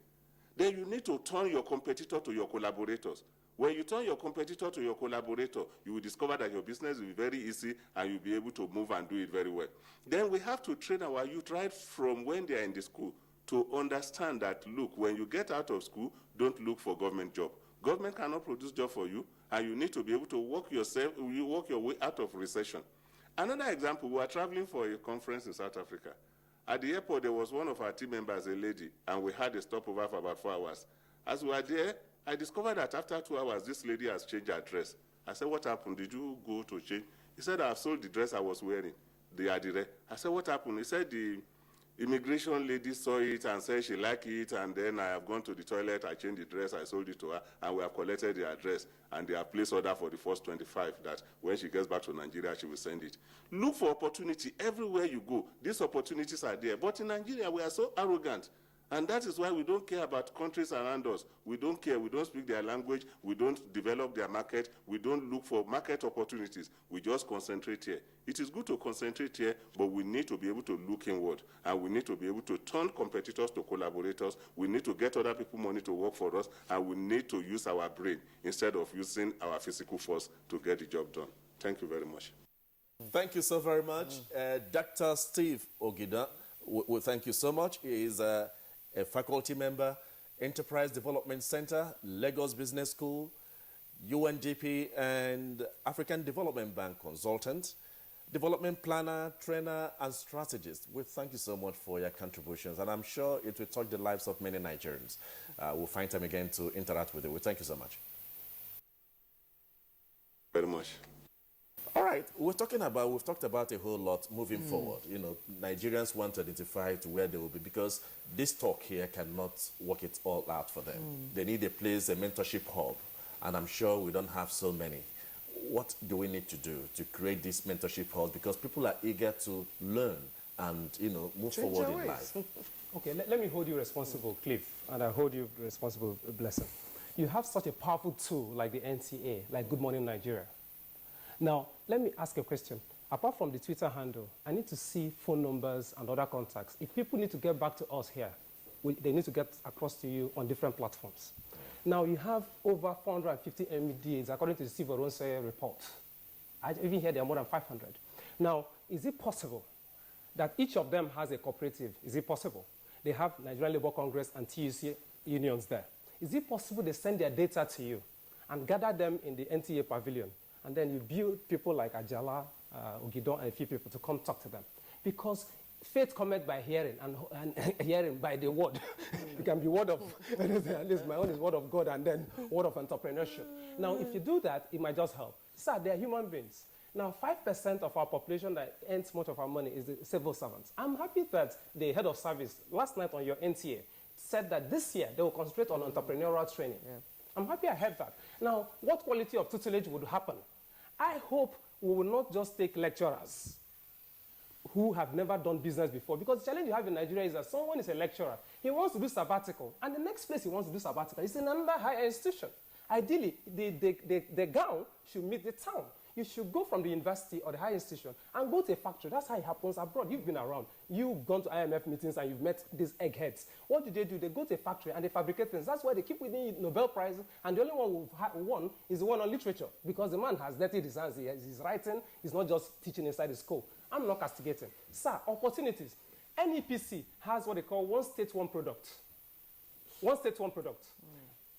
Then you need to turn your competitor to your collaborators. When you turn your competitor to your collaborator, you will discover that your business will be very easy and you'll be able to move and do it very well. Then we have to train our youth right from when they are in the school to understand that, look, when you get out of school, don't look for government job. Government cannot produce job for you, and you need to be able to work your way out of recession. Another example, we were traveling for a conference in South Africa. At the airport, there was one of our team members, a lady, and we had a stopover for about 4 hours. As we were there, I discovered that after 2 hours, this lady has changed her dress. I said, what happened? Did you go to change? He said, I've sold the dress I was wearing, the adire. I said, what happened? He said, the immigration lady saw it and said she liked it, and then I have gone to the toilet, I changed the dress, I sold it to her, and we have collected the address, and they have placed order for the first 25 that when she gets back to Nigeria, she will send it. Look for opportunity everywhere you go. These opportunities are there. But in Nigeria, we are so arrogant. And that is why we don't care about countries around us. We don't care. We don't speak their language. We don't develop their market. We don't look for market opportunities. We just concentrate here. It is good to concentrate here, but we need to be able to look inward. And we need to be able to turn competitors to collaborators. We need to get other people money to work for us. And we need to use our brain instead of using our physical force to get the job done. Thank you very much. Thank you so very much. Dr. Steve Ogidon, we thank you so much. He is a faculty member, Enterprise Development Center, Lagos Business School, UNDP, and African Development Bank consultant, development planner, trainer, and strategist. We thank you so much for your contributions, and I'm sure it will touch the lives of many Nigerians. We'll find time again to interact with you. We thank you so much. Very much. All right, we've talked about a whole lot moving forward. You know, Nigerians want to identify to where they will be because this talk here cannot work it all out for them. They need a place, a mentorship hub, and I'm sure we don't have so many. What do we need to do to create this mentorship hub? Because people are eager to learn and, you know, move forward in life. Okay, let me hold you responsible, Cliff, and I hold you responsible, Blessing. You have such a powerful tool like the NTA, like Good Morning Nigeria. Now, let me ask a question. Apart from the Twitter handle, I need to see phone numbers and other contacts. If people need to get back to us here, they need to get across to you on different platforms. Now, you have over 450 MDAs, according to the Steve Oronsaye report. I even hear there are more than 500. Now, is it possible that each of them has a cooperative? Is it possible? They have Nigerian Labour Congress and TUC unions there. Is it possible they send their data to you and gather them in the NTA pavilion? And then you build people like Ajala, Ogidon, and a few people to come talk to them. Because faith cometh by hearing, and hearing by the word. It can be word of, at least my own is word of God and then word of entrepreneurship. Now, if you do that, it might just help. Sir, they're human beings. Now, 5% of our population that earns much of our money is the civil servants. I'm happy that the head of service last night on your NTA said that this year they will concentrate on entrepreneurial training. Yeah. I'm happy I heard that. Now, what quality of tutelage would happen? I hope we will not just take lecturers who have never done business before, because the challenge you have in Nigeria is that someone is a lecturer, he wants to do sabbatical, and the next place he wants to do sabbatical is in another higher institution. Ideally, the gown should meet the town. You should go from the university or the higher institution and go to a factory. That's how it happens abroad. You've been around. You've gone to IMF meetings and you've met these eggheads. What do? They go to a factory and they fabricate things. That's why they keep winning Nobel Prizes, and the only one who won is the one on literature, because the man has dirty his hands. He's writing. He's not just teaching inside the school. I'm not castigating. Sir, opportunities. NEPC has what they call one state, one product. One state, one product.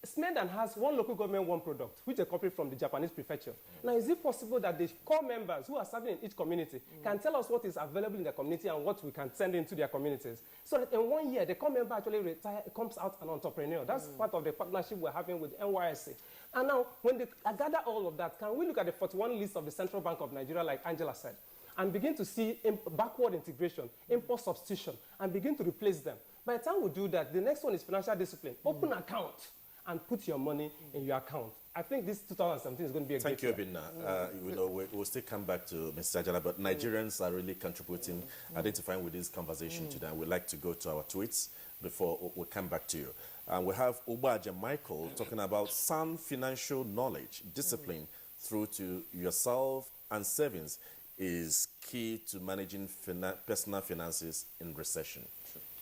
Smedan has one local government, one product, which they copied from the Japanese prefecture. Now, is it possible that the core members who are serving in each community can tell us what is available in the community and what we can send into their communities? So that in 1 year, the core member actually comes out an entrepreneur. That's part of the partnership we're having with NYSC. And now, when they gather all of that, can we look at the 41 list of the Central Bank of Nigeria, like Angela said, and begin to see backward integration, import substitution, and begin to replace them? By the time we do that, the next one is financial discipline. Open account and put your money in your account. I think this 2017 is going to be a great year. Thank you, Obinna. We'll still come back to Mr. Ajala, but Nigerians are really contributing, identifying with this conversation today. We'd like to go to our tweets before we come back to you. We have Ubaja Michael talking about sound financial knowledge, discipline through to yourself and savings is key to managing personal finances in recession.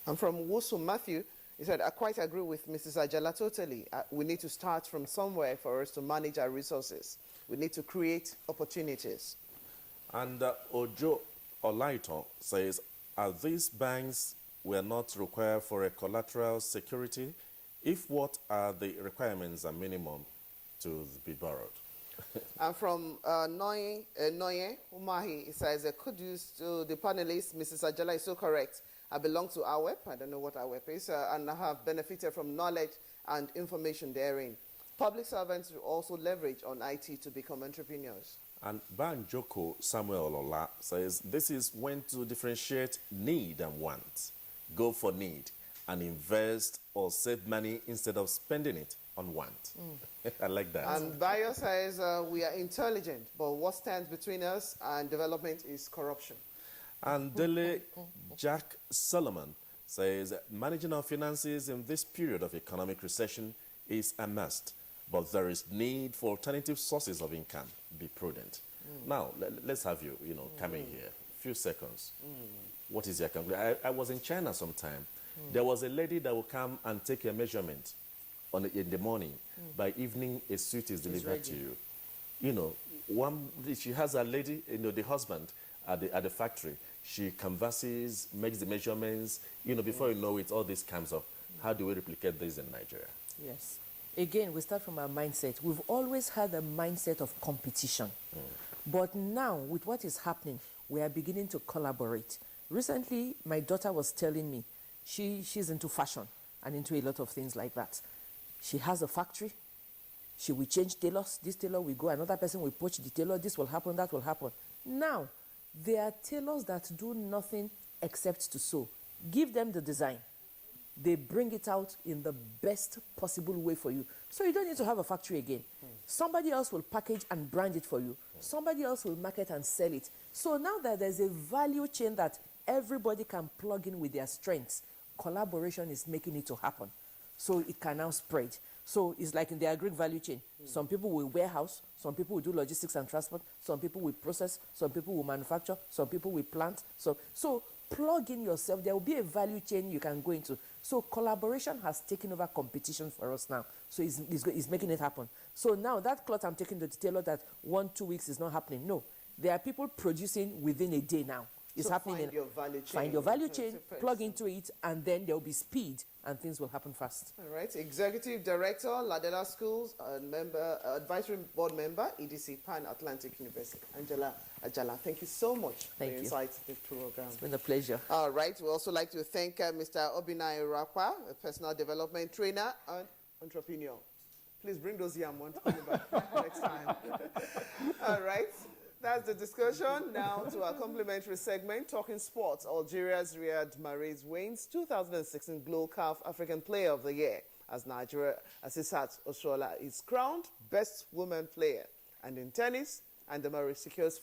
And from Wosu Matthew, he said, I quite agree with Mrs. Ajala totally. We need to start from somewhere for us to manage our resources. We need to create opportunities. And Ojo Olaito says, are these banks were not required for a collateral security? If what are the requirements are minimum to be borrowed? And from Noye Umahi, he says, kudos to the panelists. Mrs. Ajala is so correct. I belong to AWEP. I don't know what AWEP is, and I have benefited from knowledge and information therein. Public servants will also leverage on IT to become entrepreneurs. And Banjoko Samuel Ola says, this is when to differentiate need and want. Go for need and invest or save money instead of spending it on want. I like that. And Bayo says, we are intelligent, but what stands between us and development is corruption. And Dele Jack Solomon says, managing our finances in this period of economic recession is a must, but there is need for alternative sources of income. Be prudent. Now, let's have you, come in here. Few seconds. What is your conclusion? I was in China sometime. There was a lady that will come and take a measurement in the morning. By evening, a suit is delivered to you. She has a lady, the husband at the factory. She canvasses, makes the measurements. Before you know it, all this comes up. How do we replicate this in Nigeria? Yes. Again, we start from our mindset. We've always had a mindset of competition. But now, with what is happening, we are beginning to collaborate. Recently, my daughter was telling me she's into fashion and into a lot of things like that. She has a factory. She will change tailors. This tailor will go. Another person will poach the tailor. This will happen. That will happen. Now, there are tailors that do nothing except to sew. Give them the design. They bring it out in the best possible way for you. So you don't need to have a factory again. Somebody else will package and brand it for you. Somebody else will market and sell it. So now that there's a value chain that everybody can plug in with their strengths, collaboration is making it to happen. So it can now spread. So it's like in the agri value chain. Some people will warehouse, some people will do logistics and transport, some people will process, some people will manufacture, some people will plant. So plug in yourself. There will be a value chain you can go into. So collaboration has taken over competition for us now. So it's making it happen. So now that cloth I'm taking to the tailor that 1-2 weeks is not happening. No, there are people producing within a day now. It's So happening find in your value chain. find your value chain, 21st. plug into it, and then there will be speed and things will happen fast. All right. Executive Director, Ladela Schools, and Advisory Board Member, EDC Pan Atlantic University, Angela Ajala. Thank you so much for Thank your you. insights to the program. It's been a pleasure. All right. We also like to thank Mr. Obinai Rakwa, a personal development trainer and entrepreneur. Please bring those young ones back next time. All right. That's the discussion. Now to our complimentary segment, Talking Sports. Algeria's Riyad Mahrez wins 2016 Glow CAF African Player of the Year as Nigeria Asisat Oshola is crowned Best Woman Player. And in tennis, Andamari secures